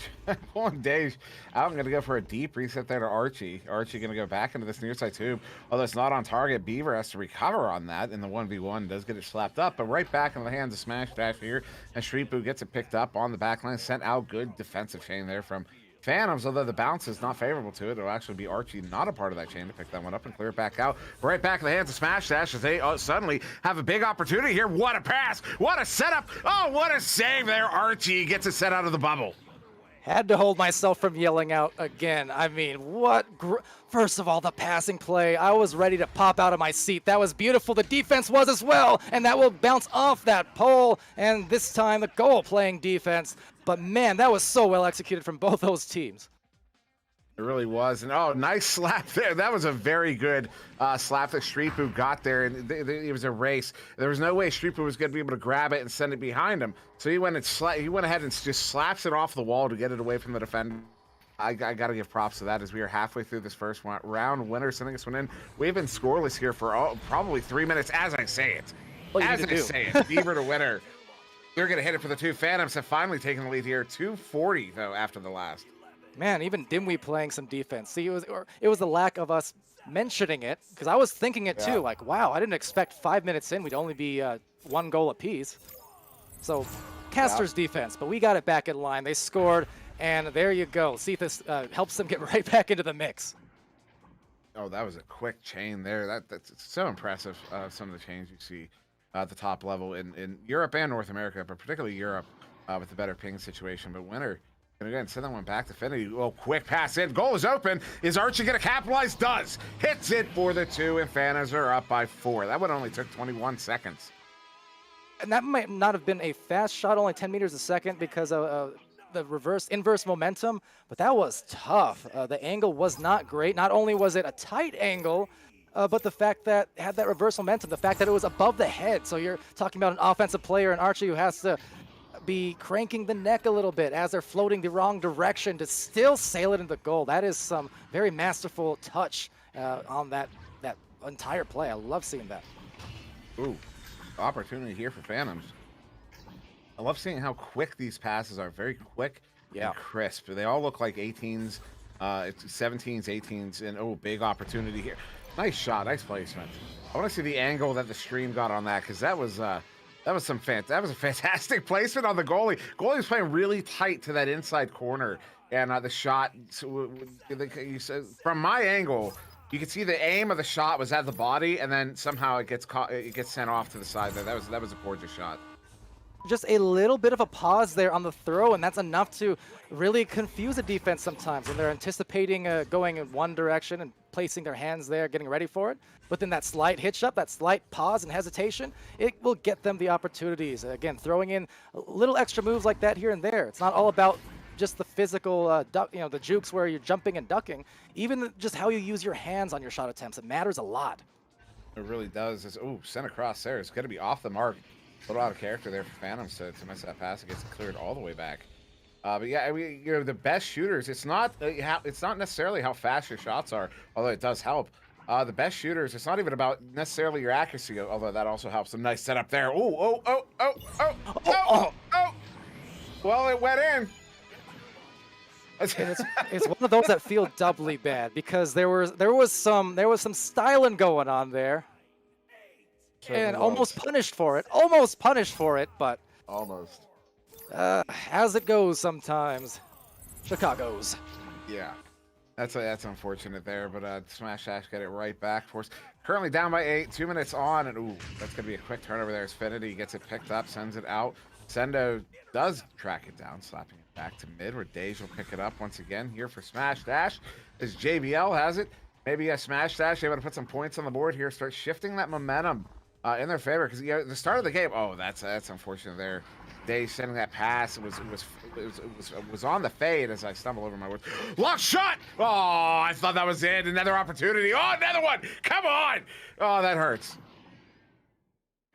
pulling Dage out. I'm going to go for a deep reset there to Archie. Archie going to go back into this near side tube. Although it's not on target, Beaver has to recover on that in the 1v1. Does get it slapped up, but right back into the hands of Smash Dash here. And Street Boot gets it picked up on the back line. Sent out. Good defensive chain there from Phantoms, although the bounce is not favorable to it. It'll actually be Archie, not a part of that chain, to pick that one up and clear it back out. Right back in the hands of Smash Dash as they suddenly have a big opportunity here. What a pass! What a setup! Oh, what a save there! Archie gets it set out of the bubble. Had to hold myself from yelling out again. I mean, what? First of all, the passing play. I was ready to pop out of my seat. That was beautiful. The defense was as well, and that will bounce off that pole. And this time, the goal playing defense. But man, that was so well executed from both those teams. It really was. And oh, nice slap there. That was a very good slap that Street Boot got there. And it was a race. There was no way Street Boot was going to be able to grab it and send it behind him. So he went ahead and just slaps it off the wall to get it away from the defender. I got to give props to that as we are halfway through this first round. Winner sending this one in. We've been scoreless here for probably 3 minutes as I say it. all you As need I to do. say it, Beaver to winner. They're going to hit it for the two. Phantoms have finally taken the lead here. 240, though, after the last. Man, even Dimwee playing some defense. See, it was the lack of us mentioning it, because I was thinking it too. Like, wow, I didn't expect 5 minutes in we'd only be 1 goal apiece. So, Caster's defense, but we got it back in line. They scored, and there you go. See if this helps them get right back into the mix. Oh, that was a quick chain there. That's so impressive. Some of the chains you see at the top level in Europe and North America, but particularly Europe with the better ping situation. But winner gonna go ahead and send that one back to Finity. Oh, quick pass in. Goal is open. Is Archie gonna capitalize? Does. Hits it for the 2, and Phantoms are up by 4. That one only took 21 seconds. And that might not have been a fast shot, only 10 meters a second because of the inverse momentum, but that was tough. The angle was not great. Not only was it a tight angle, but the fact that it had that reverse momentum, the fact that it was above the head. So you're talking about an offensive player, an Archie, who has to be cranking the neck a little bit as they're floating the wrong direction to still sail it into goal. That is some very masterful touch on that entire play. I love seeing that. Ooh, opportunity here for Phantoms. I love seeing how quick these passes are. Very quick and crisp. They all look like 18s, 17s, 18s, and oh, big opportunity here. Nice shot, nice placement. I want to see the angle that the stream got on that, because that was a fantastic placement on the goalie. Goalie was playing really tight to that inside corner, and the shot. From my angle, you can see the aim of the shot was at the body, and then somehow it gets caught. It gets sent off to the side there. That was a gorgeous shot. Just a little bit of a pause there on the throw, and that's enough to really confuse a defense sometimes when they're anticipating going in one direction and placing their hands there, getting ready for it. But then that slight hitch up, that slight pause and hesitation, it will get them the opportunities. Again, throwing in little extra moves like that here and there. It's not all about just the physical, the jukes where you're jumping and ducking. Even just how you use your hands on your shot attempts, it matters a lot. It really does. Oh, sent across there. It's going to be off the mark. A little out of character there for Phantoms to miss that pass. It gets cleared all the way back. But yeah, the best shooters. It's not necessarily how fast your shots are, although it does help. The best shooters. It's not even about necessarily your accuracy, although that also helps. A nice setup there. Oh. Well, it went in. It's one of those that feel doubly bad because there was some styling going on there. And almost punished for it. But almost. As it goes sometimes. Chicago's. Yeah. That's unfortunate there, but Smash Dash got it right back for us. Currently down by 8, 2 minutes on, and ooh, that's gonna be a quick turnover there. As Finity gets it picked up, sends it out. Sendo does track it down, slapping it back to mid, where Dej will pick it up once again here for Smash Dash. As JBL has it, maybe a Smash Dash able to put some points on the board here, start shifting that momentum in their favor, because the start of the game. Oh, that's unfortunate there. Dej sending that pass was on the fade as I stumble over my words. Lock shot! Oh, I thought that was it. Another opportunity. Oh, another one! Come on! Oh, that hurts.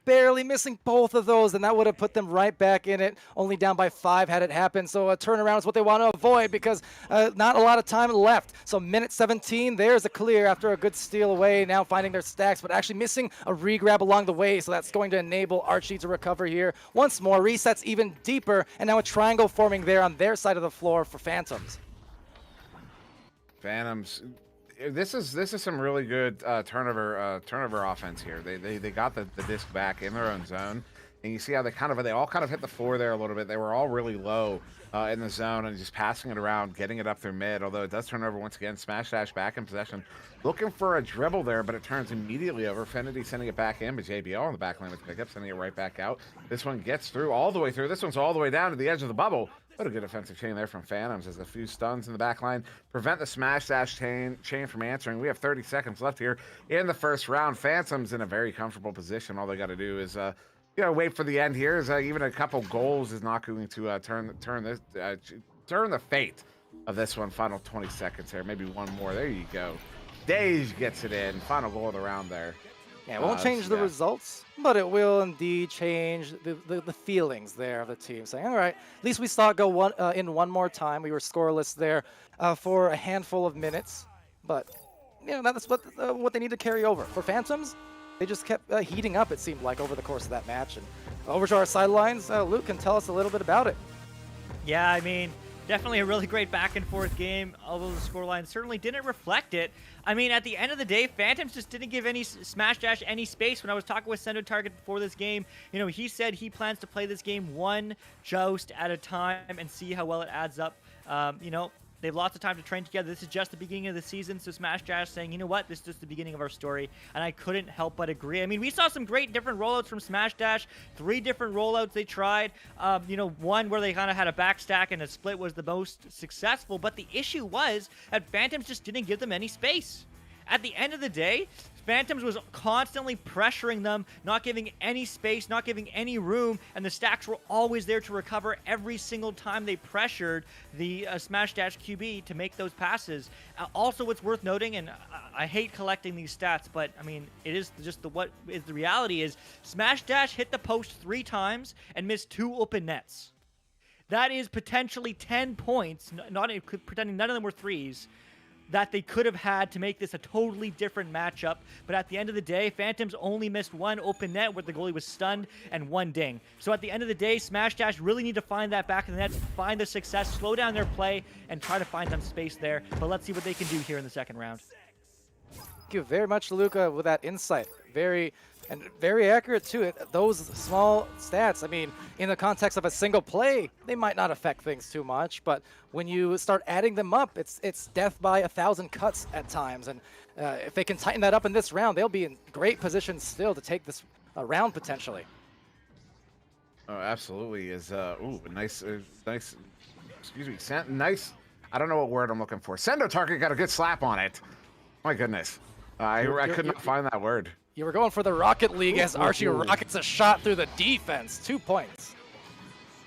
Barely missing both of those, and that would have put them right back in it. Only down by 5 had it happened, so a turnaround is what they want to avoid because not a lot of time left. So minute 17, there's a clear after a good steal away, now finding their stacks, but actually missing a regrab along the way, so that's going to enable Archie to recover here. Once more, resets even deeper, and now a triangle forming there on their side of the floor for Phantoms. Phantoms. This is some really good turnover offense here. They got the disc back in their own zone, and you see how they all kind of hit the floor there a little bit. They were all really low in the zone and just passing it around, getting it up through mid. Although it does turn over once again. Smash Dash back in possession, looking for a dribble there, but it turns immediately over. Finity sending it back in, but JBL on the back line with the pickup, sending it right back out. This one gets through all the way through. This one's all the way down to the edge of the bubble. What a good offensive chain there from Phantoms as a few stuns in the back line prevent the Smash Dash chain from answering. We have 30 seconds left here in the first round. Phantoms in a very comfortable position. All they got to do is wait for the end here. Is even a couple goals is not going to turn the fate of this one. Final 20 seconds here, maybe one more. There you go. Dej gets it in. Final goal of the round there. Yeah, it won't change the results, but it will indeed change the feelings there of the team. Saying, all right, at least we saw it go in one more time. We were scoreless there for a handful of minutes, but that's what they need to carry over. For Phantoms, they just kept heating up, it seemed like, over the course of that match. And over to our sidelines, Luke can tell us a little bit about it. Yeah, I mean, definitely a really great back and forth game, although the scoreline certainly didn't reflect it. I mean, at the end of the day, Phantoms just didn't give any Smash Dash any space. When I was talking with Sendo Target before this game, you know, he said he plans to play this game one joust at a time and see how well it adds up. You know, they have lots of time to train together. This is just the beginning of the season, so Smash Dash saying, you know what, this is just the beginning of our story, and I couldn't help but agree. I mean, we saw some great different rollouts from Smash Dash, 3 different rollouts they tried. You know, one where they kind of had a backstack and a split was the most successful, but the issue was that Phantoms just didn't give them any space. At the end of the day, Phantoms was constantly pressuring them, not giving any space, not giving any room, and the stacks were always there to recover every single time they pressured the Smash Dash QB to make those passes. Also, what's worth noting, and I hate collecting these stats, but I mean, it is just the reality is Smash Dash hit the post 3 times and missed 2 open nets. That is potentially 10 points, not pretending none of them were threes, that they could have had to make this a totally different matchup. But at the end of the day, Phantoms only missed 1 open net where the goalie was stunned and 1 ding. So at the end of the day, Smash Dash really need to find that back of the net, find the success, slow down their play, and try to find some space there. But let's see what they can do here in the second round. Thank you very much, Luca, with that insight. Very accurate too. Those small stats, I mean, in the context of a single play, they might not affect things too much, but when you start adding them up, it's death by 1,000 cuts at times. And if they can tighten that up in this round, they'll be in great position still to take this round potentially. Oh, absolutely. Is nice, excuse me, nice. I don't know what word I'm looking for. Sendo Target got a good slap on it. My goodness, I could not find that word. You were going for the Rocket League as Archie rockets a shot through the defense. 2 points.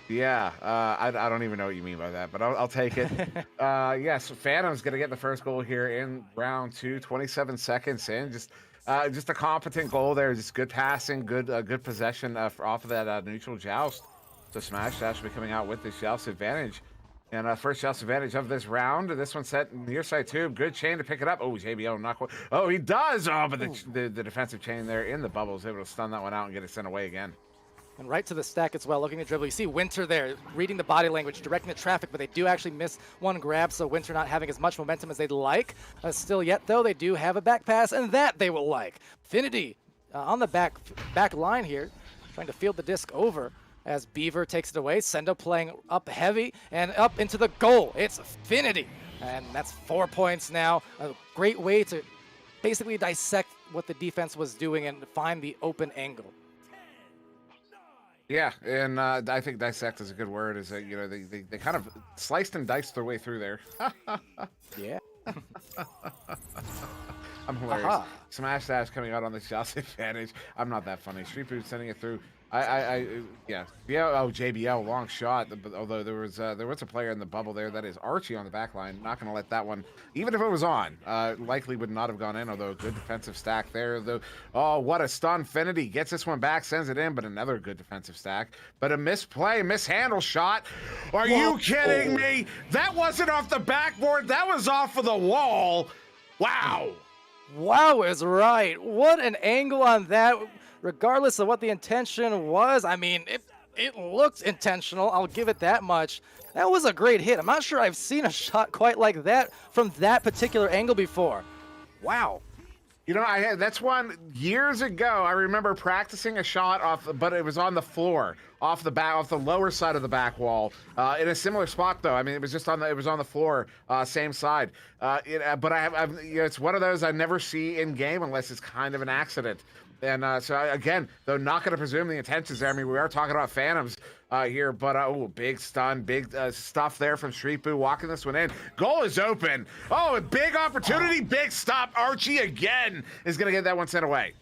Yeah, I don't even know what you mean by that, but I'll take it. Yes, Phantom's going to get the first goal here in round 2, 27 seconds in. Just a competent goal there. Just good passing, good possession off of that neutral joust. So Smash Dash will be coming out with this joust advantage. And first joust advantage of this round. This one set near side tube. Good chain to pick it up. Oh, JBL not quite. Oh, he does. Oh, but the defensive chain there in the bubble is able to stun that one out and get it sent away again. And right to the stack as well, looking to dribble. You see Winter there, reading the body language, directing the traffic, but they do actually miss 1 grab, so Winter not having as much momentum as they'd like. Still yet, though, they do have a back pass, and that they will like. Finity on the back line here, trying to field the disc over. As Beaver takes it away, Sendo playing up heavy and up into the goal. It's Finity, and that's 4 points now. A great way to basically dissect what the defense was doing and find the open angle. Yeah, and I think dissect is a good word. Is that, you know, they kind of sliced and diced their way through there. Yeah. I'm hilarious. Smash Dash coming out on the joust advantage. I'm not that funny. Street Boot sending it through. Yeah. Oh, JBL, long shot. But although there was a player in the bubble there, that is Archie on the back line. Not going to let that one, even if it was on, likely would not have gone in. Although a good defensive stack there. Though, oh, what a stun! Finity gets this one back, sends it in, but another good defensive stack. But a misplay, mishandle shot. Are you kidding me? That wasn't off the backboard. That was off of the wall. Wow. Wow is right. What an angle on that. Regardless of what the intention was, I mean, it looked intentional. I'll give it that much. That was a great hit. I'm not sure I've seen a shot quite like that from that particular angle before. Wow. You know, that's one years ago. I remember practicing a shot but it was on the floor, off the lower side of the back wall, in a similar spot though. I mean, it was on the floor, same side. But it's one of those I never see in game unless it's kind of an accident. And again, though, not going to presume the intentions there. I mean, we are talking about Phantoms here, but big stun, big stuff there from Street Boo walking this one in. Goal is open. Oh, a big opportunity, big stop. Archie again is going to get that one sent away.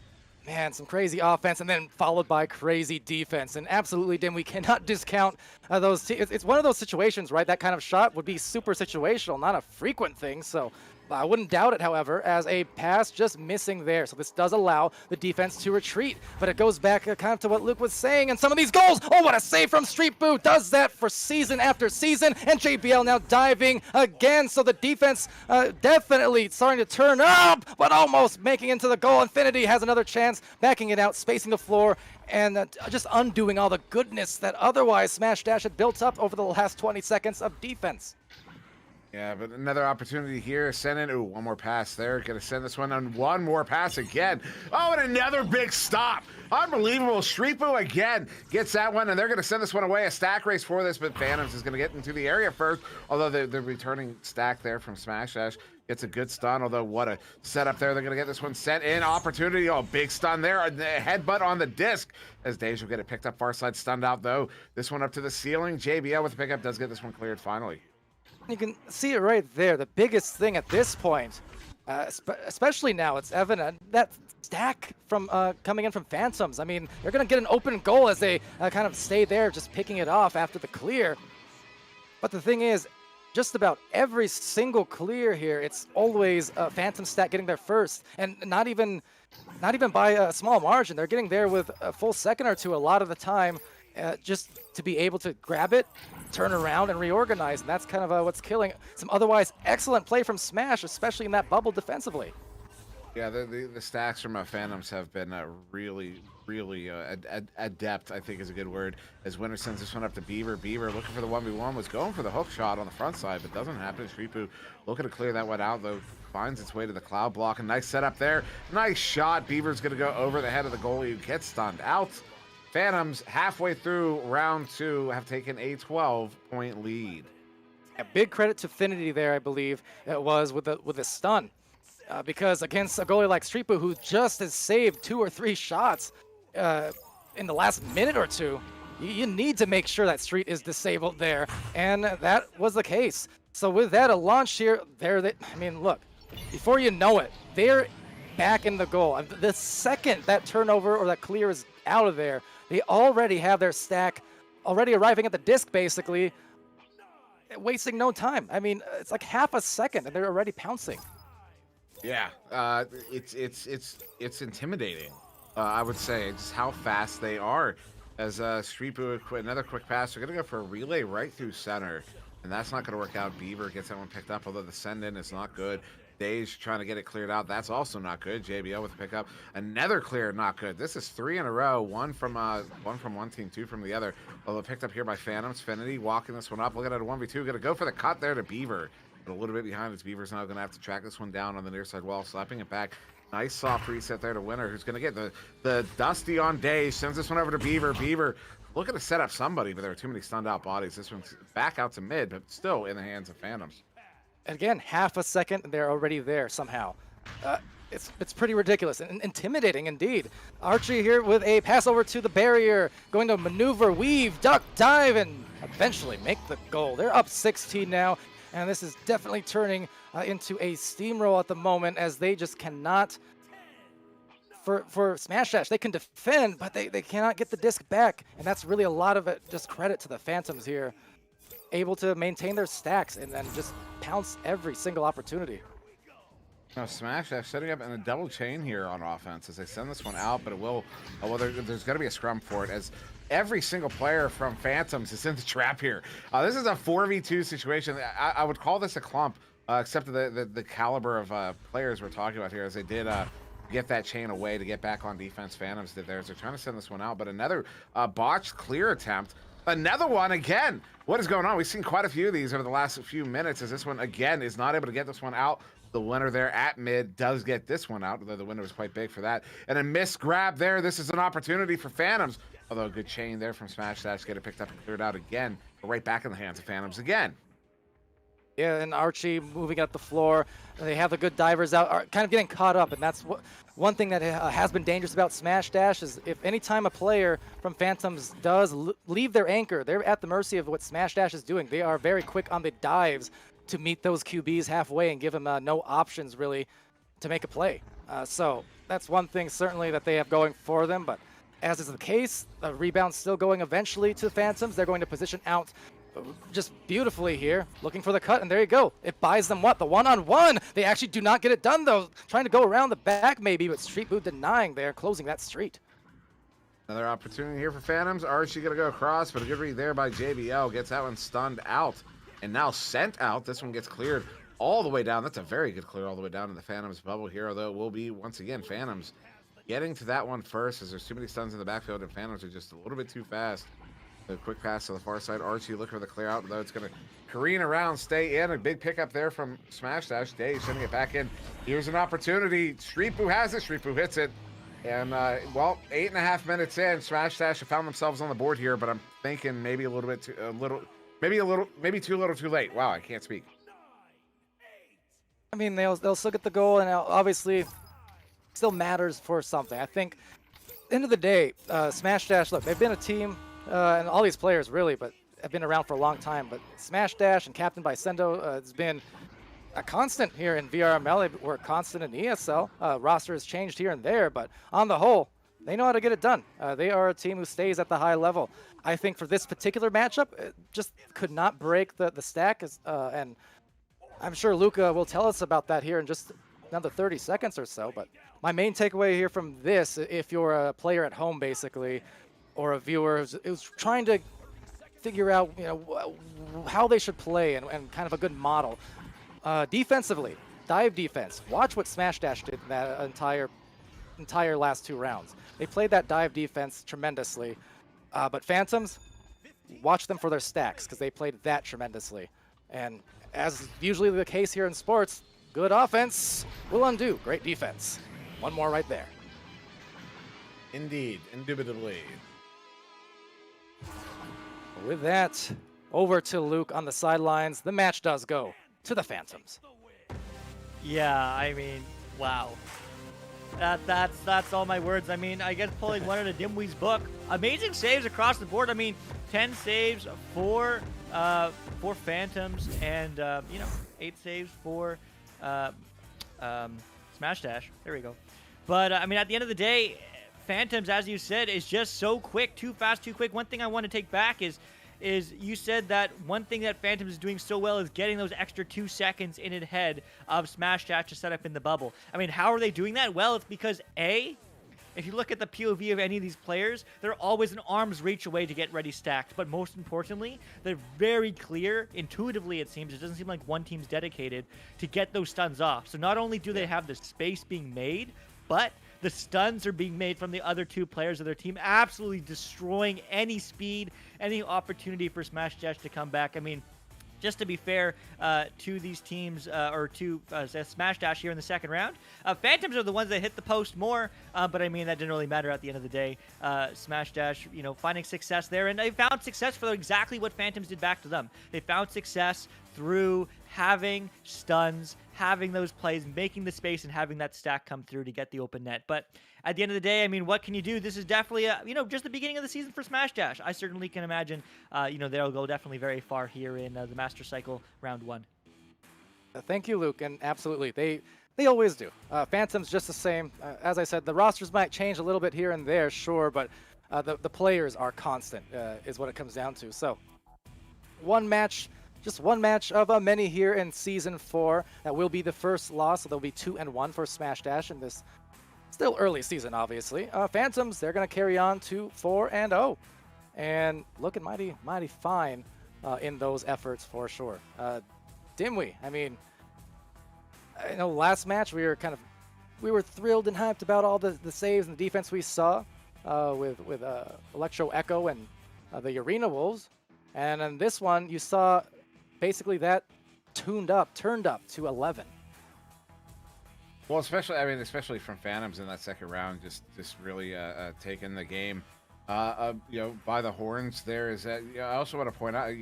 Man, some crazy offense and then followed by crazy defense. And absolutely, Dim, we cannot discount those. It's one of those situations, right? That kind of shot would be super situational, not a frequent thing. So I wouldn't doubt it, however, as a pass just missing there. So this does allow the defense to retreat, but it goes back kind of to what Luke was saying, and some of these goals. Oh, what a save from Street Boo. Does that for season after season, and JBL now diving again. So the defense definitely starting to turn up, but almost making into the goal. Infinity has another chance, backing it out, spacing the floor, and just undoing all the goodness that otherwise Smash Dash had built up over the last 20 seconds of defense. Yeah, but another opportunity here. Send in. Ooh, one more pass there. Gonna send this one on one more pass again. Oh, and another big stop. Unbelievable. Shreepu again gets that one, and they're gonna send this one away. A stack race for this, but Phantoms is gonna get into the area first. Although the returning stack there from Smash Dash gets a good stun. Although what a setup there. They're gonna get this one sent in. Opportunity. Oh, big stun there. The headbutt on the disc as Deja will get it picked up. Far side stunned out though. This one up to the ceiling. JBL with the pickup does get this one cleared finally. You can see it right there. The biggest thing at this point, especially now, it's evident that stack from coming in from Phantoms. I mean, they're going to get an open goal as they kind of stay there, just picking it off after the clear. But the thing is, just about every single clear here, it's always a Phantom stack getting there first, and not even by a small margin. They're getting there with a full second or two a lot of the time, just to be able to grab it, turn around, and reorganize. And that's kind of what's killing some otherwise excellent play from Smash, especially in that bubble defensively. Yeah, the stacks from Phantoms have been really adept, I think is a good word, as Winter sends this one up to Beaver. Beaver looking for the 1v1, was going for the hook shot on the front side, but doesn't happen. Shreepu looking to clear that one out, though, finds its way to the cloud block. A nice setup there. Nice shot. Beaver's going to go over the head of the goalie, who gets stunned out. Phantoms, halfway through round 2, have taken a 12-point lead. A big credit to Finity there, I believe it was, with the stun. Because against a goalie like Streetboo, who just has saved 2 or 3 shots in the last minute or two, you need to make sure that Street is disabled there. And that was the case. So with that, a launch here, I mean, look, before you know it, they're back in the goal. The second that turnover or that clear is out of there, they already have their stack already arriving at the disc, basically, wasting no time. I mean, it's like half a second and they're already pouncing. Yeah, it's intimidating. I would say just how fast they are. As Streepu, another quick pass. They're gonna go for a relay right through center, and that's not gonna work out. Beaver gets that one picked up, although the send in is not good. Dej trying to get it cleared out. That's also not good. JBL with the pickup. Another clear, not good. This is 3 in a row. One from one team, 2 from the other. Although picked up here by Phantoms. Finity walking this one up. Looking at a 1v2. Gonna go for the cut there to Beaver. But a little bit behind as Beaver's now gonna have to track this one down on the near side wall, slapping it back. Nice soft reset there to Winner, who's gonna get the Dusty on Dej. Sends this one over to Beaver. Beaver looking to set up somebody, but there are too many stunned out bodies. This one's back out to mid, but still in the hands of Phantoms. And again, half a second, and they're already there somehow. It's pretty ridiculous and intimidating indeed. Archie here with a pass over to the barrier, going to maneuver, weave, duck, dive, and eventually make the goal. They're up 16 now, and this is definitely turning into a steamroll at the moment, as they just cannot. For Smash Dash, they can defend, but they cannot get the disc back, and that's really a lot of it. Just credit to the Phantoms here, able to maintain their stacks and then just pounce every single opportunity. Now Smash Dash setting up in a double chain here on offense as they send this one out, but it will. Well, there's going to be a scrum for it, as every single player from Phantoms is in the trap here. This is a 4v2 situation. I would call this a clump, except the caliber of players we're talking about here, as they did get that chain away to get back on defense. Phantoms did theirs. They're trying to send this one out, but another botched clear attempt. Another one again. What is going on? We've seen quite a few of these over the last few minutes, as this one again is not able to get this one out. The winner there at mid does get this one out, although the winner was quite big for that. And a missed grab there. This is an opportunity for Phantoms. Although a good chain there from Smash Dash, get it picked up and cleared out again. But right back in the hands of Phantoms again. Yeah, and Archie moving up the floor. They have the good divers out, are kind of getting caught up, and that's one thing that has been dangerous about Smash Dash is if any time a player from Phantoms does leave their anchor, they're at the mercy of what Smash Dash is doing. They are very quick on the dives to meet those QBs halfway and give them no options really to make a play. So that's one thing certainly that they have going for them, but as is the case, the rebound's still going eventually to the Phantoms. They're going to position out just beautifully here, looking for the cut, and there you go. It buys them what? The one-on-one. They actually do not get it done, though. Trying to go around the back, maybe, but Street Boot denying there, closing that street. Another opportunity here for Phantoms. Archie going to go across, but a good read there by JBL. Gets that one stunned out and now sent out. This one gets cleared all the way down. That's a very good clear all the way down to the Phantoms bubble here, although it will be, once again, Phantoms getting to that one first as there's too many stuns in the backfield and Phantoms are just a little bit too fast. A quick pass to the far side. Archie looking for the clear out, though it's going to careen around, stay in. A big pickup there from Smash Dash. Dave sending it back in. Here's an opportunity. Street Boo has it. Street Boo hits it. And, well, 8.5 minutes in, Smash Dash have found themselves on the board here, but I'm thinking maybe a little bit too, maybe too little too late. Wow, I can't speak. I mean, they'll still get the goal, and obviously still matters for something. I think, end of the day, Smash Dash, look, they've been a team, and all these players really, but have been around for a long time. But Smash Dash and captained by Sendo has been a constant here in VRML. They were constant in ESL. Roster has changed here and there, but on the whole, they know how to get it done. They are a team who stays at the high level. I think for this particular matchup, it just could not break the stack, and I'm sure Luca will tell us about that here in just another 30 seconds or so. But my main takeaway here from this, if you're a player at home basically, or a viewer who's trying to figure out, how they should play and kind of a good model. Defensively, dive defense. Watch what Smash Dash did in that entire last 2 rounds. They played that dive defense tremendously. But Phantoms, watch them for their stacks because they played that tremendously. And as usually the case here in sports, good offense will undo great defense. One more right there. Indeed, indubitably. With that, over to Luke on the sidelines. The match does go to the Phantoms. Yeah, I mean, wow. That's all my words. I mean, I guess pulling one out of Dimwee's book. Amazing saves across the board. I mean, 10 saves for Phantoms and 8 saves for Smash Dash. There we go. But I mean, at the end of the day, Phantoms, as you said, is just so quick, too fast, too quick. One thing I want to take back is you said that one thing that Phantoms is doing so well is getting those extra 2 seconds in ahead of Smash Dash to set up in the bubble. I mean, how are they doing that? Well, it's because if you look at the POV of any of these players, they're always an arm's reach away to get ready stacked. But most importantly, they're very clear, intuitively it seems, it doesn't seem like one team's dedicated to get those stuns off. So not only do they have the space being made, but the stuns are being made from the other 2 players of their team, absolutely destroying any speed, any opportunity for Smash Dash to come back. I mean, just to be fair to these teams, or to Smash Dash here in the second round, Phantoms are the ones that hit the post more, but I mean, that didn't really matter at the end of the day. Smash Dash, finding success there, and they found success for exactly what Phantoms did back to them. They found success through having stuns, having those plays, making the space, and having that stack come through to get the open net. But at the end of the day, I mean, what can you do? This is definitely, just the beginning of the season for Smash Dash. I certainly can imagine, they'll go definitely very far here in the Master Cycle Round 1. Thank you, Luke, and absolutely, they always do. Phantoms just the same. As I said, the rosters might change a little bit here and there, sure, but the players are constant, is what it comes down to. So, just one match of many here in Season 4. That will be the first loss, so there'll be 2-1 for Smash Dash in this still early season, obviously. Phantoms, they're going to carry on to 4-0. And looking mighty fine in those efforts for sure. Dimwee, I mean, I know last match we were thrilled and hyped about all the saves and the defense we saw with Electro Echo and the Arena Wolves. And in this one, you saw basically that turned up to 11. Well, especially from Phantoms in that second round, just really taking the game, by the horns. There is that. I also want to point out,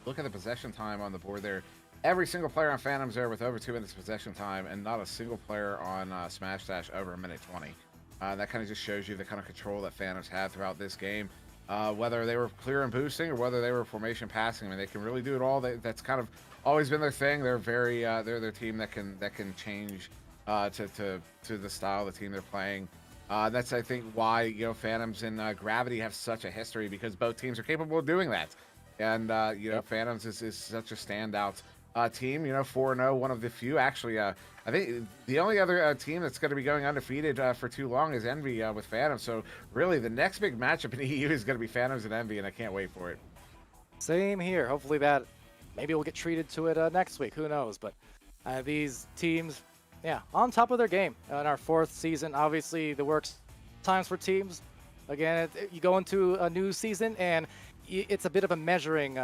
look at the possession time on the board there. Every single player on Phantoms there with over 2 minutes possession time, and not a single player on Smash Dash over 1:20. That kind of just shows you the kind of control that Phantoms had throughout this game. Whether they were clear and boosting or whether they were formation passing, I mean, they can really do it all. That's kind of always been their thing. They're they're their team that can change to the style of the team they're playing. That's, I think, why Phantoms and Gravity have such a history, because both teams are capable of doing that. And you know, Phantoms is such a standout team. You know, 4-0, one of the few. Actually, I think the only other team that's going to be going undefeated for too long is Envy with Phantoms. So really, the next big matchup in EU is going to be Phantoms and Envy, and I can't wait for it. Same here. Hopefully that maybe we'll get treated to it next week. Who knows? But these teams, yeah, on top of their game in our 4th season. Obviously, the worst times for teams. Again, you go into a new season and it's a bit of a measuring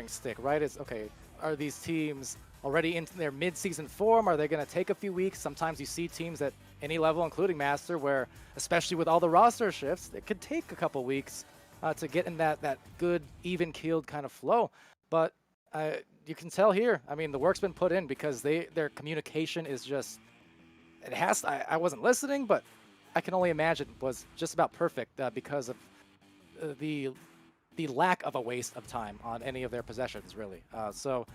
stick, right? It's okay. Are these teams already in their mid-season form? Are they going to take a few weeks? Sometimes you see teams at any level, including Master, where especially with all the roster shifts, it could take a couple weeks to get in that good, even-keeled kind of flow. But you can tell here, I mean, the work's been put in because their communication is just, it has, I wasn't listening, but I can only imagine was just about perfect because of the lack of a waste of time on any of their possessions, really. So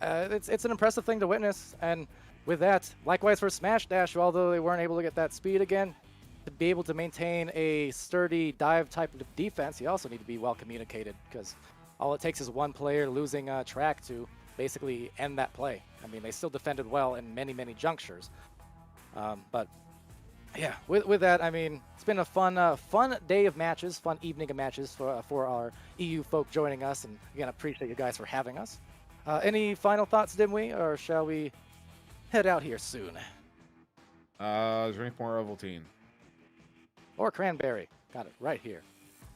it's an impressive thing to witness. And with that, likewise for Smash Dash, although they weren't able to get that speed again, to be able to maintain a sturdy dive type of defense, you also need to be well communicated, because all it takes is one player losing track to basically end that play. I mean, they still defended well in many, many junctures. But yeah, with that, I mean, it's been a fun day of matches, fun evening of matches for our EU folk joining us. And again, I appreciate you guys for having us. Any final thoughts, Dimwee, or shall we head out here soon? Drink more Ovaltine. Or cranberry. Got it right here.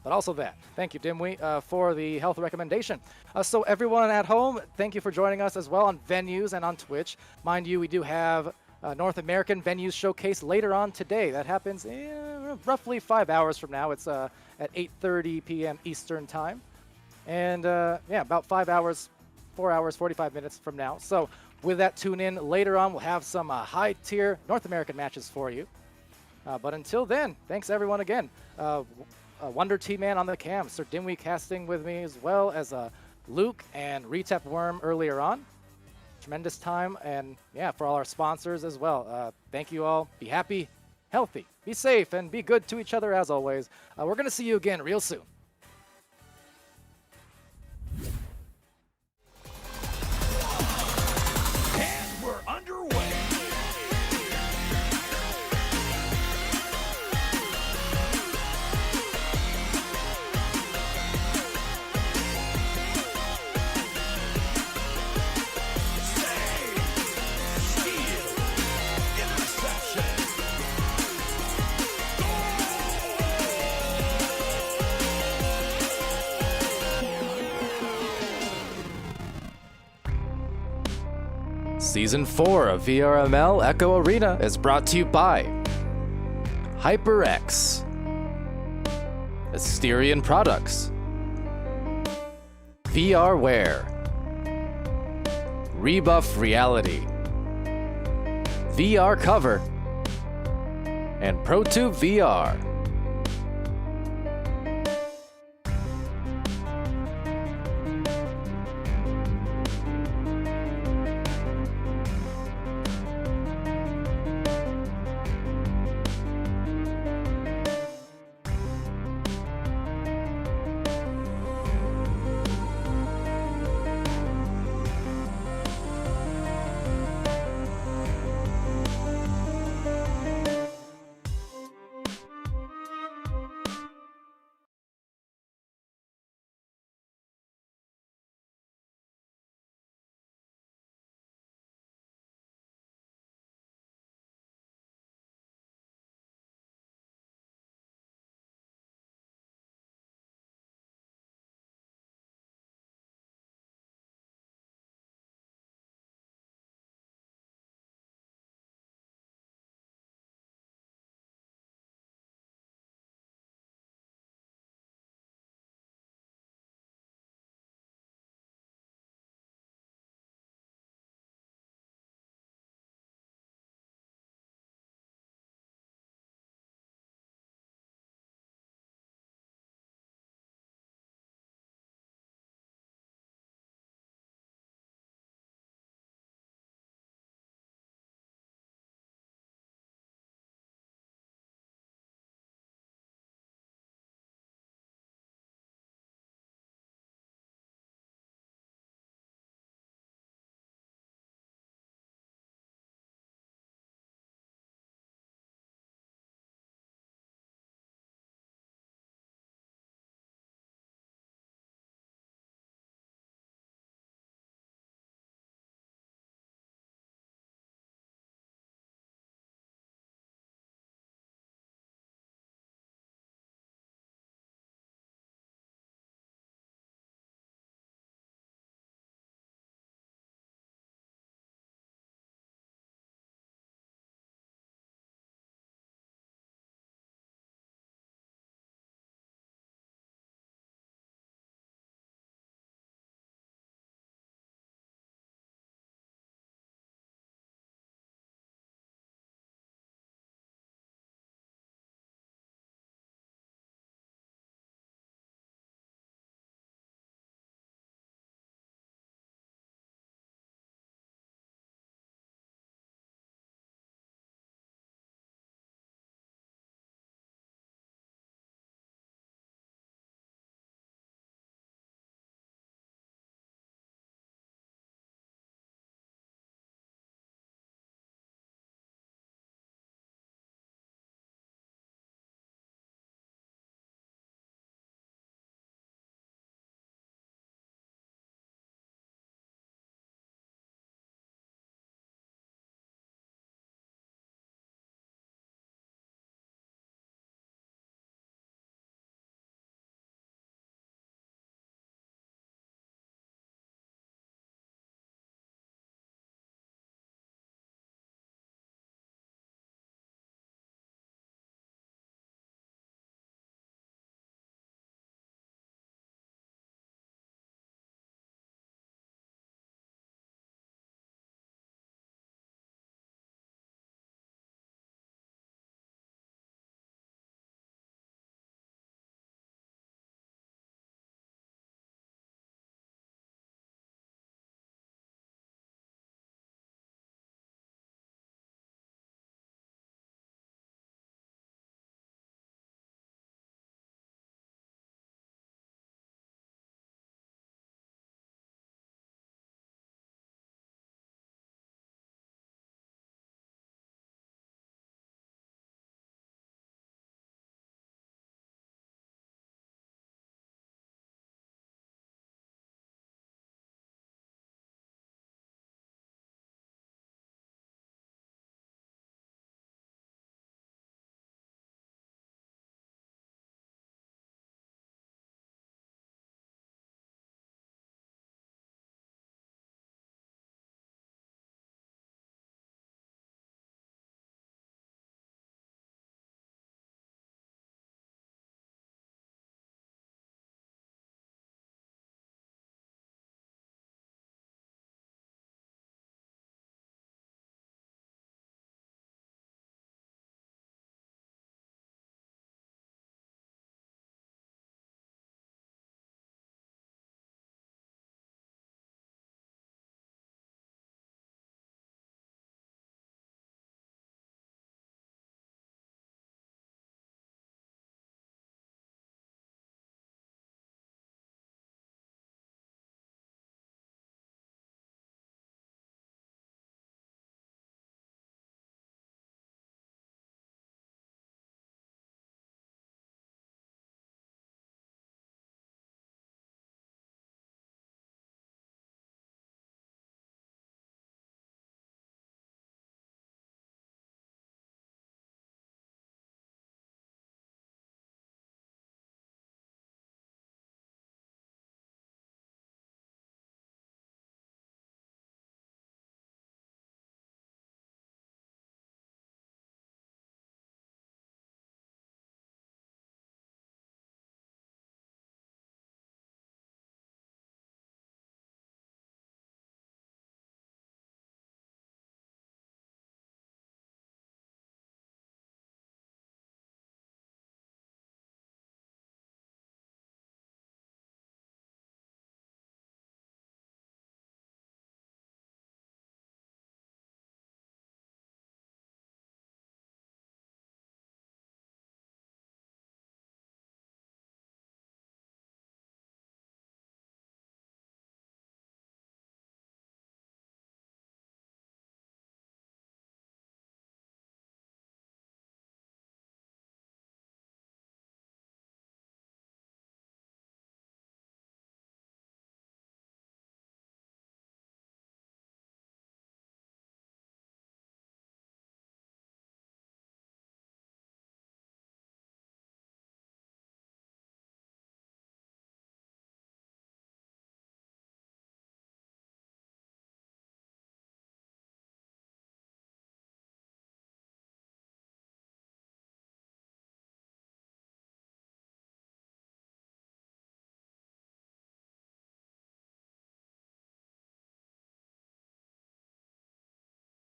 But also that. Thank you, Dimwee, for the health recommendation. So everyone at home, thank you for joining us as well on Venues and on Twitch. Mind you, we do have North American Venues Showcase later on today. That happens in roughly 5 hours from now. It's at 8:30 p.m. Eastern Time. And yeah, about 5 hours, 4 hours, 45 minutes from now. So with that, tune in later on. We'll have some high-tier North American matches for you. But until then, thanks everyone again. Wonder T-Man on the cam, Sir Dimwee casting with me, as well as Luke and Retep Worm earlier on. Tremendous time, and yeah, for all our sponsors as well. Thank you all. Be happy, healthy, be safe, and be good to each other as always. We're going to see you again real soon. And we're underway. Season 4 of VRML Echo Arena is brought to you by HyperX, Asterion Products, VRware, Rebuff Reality, VR Cover, and ProTube VR.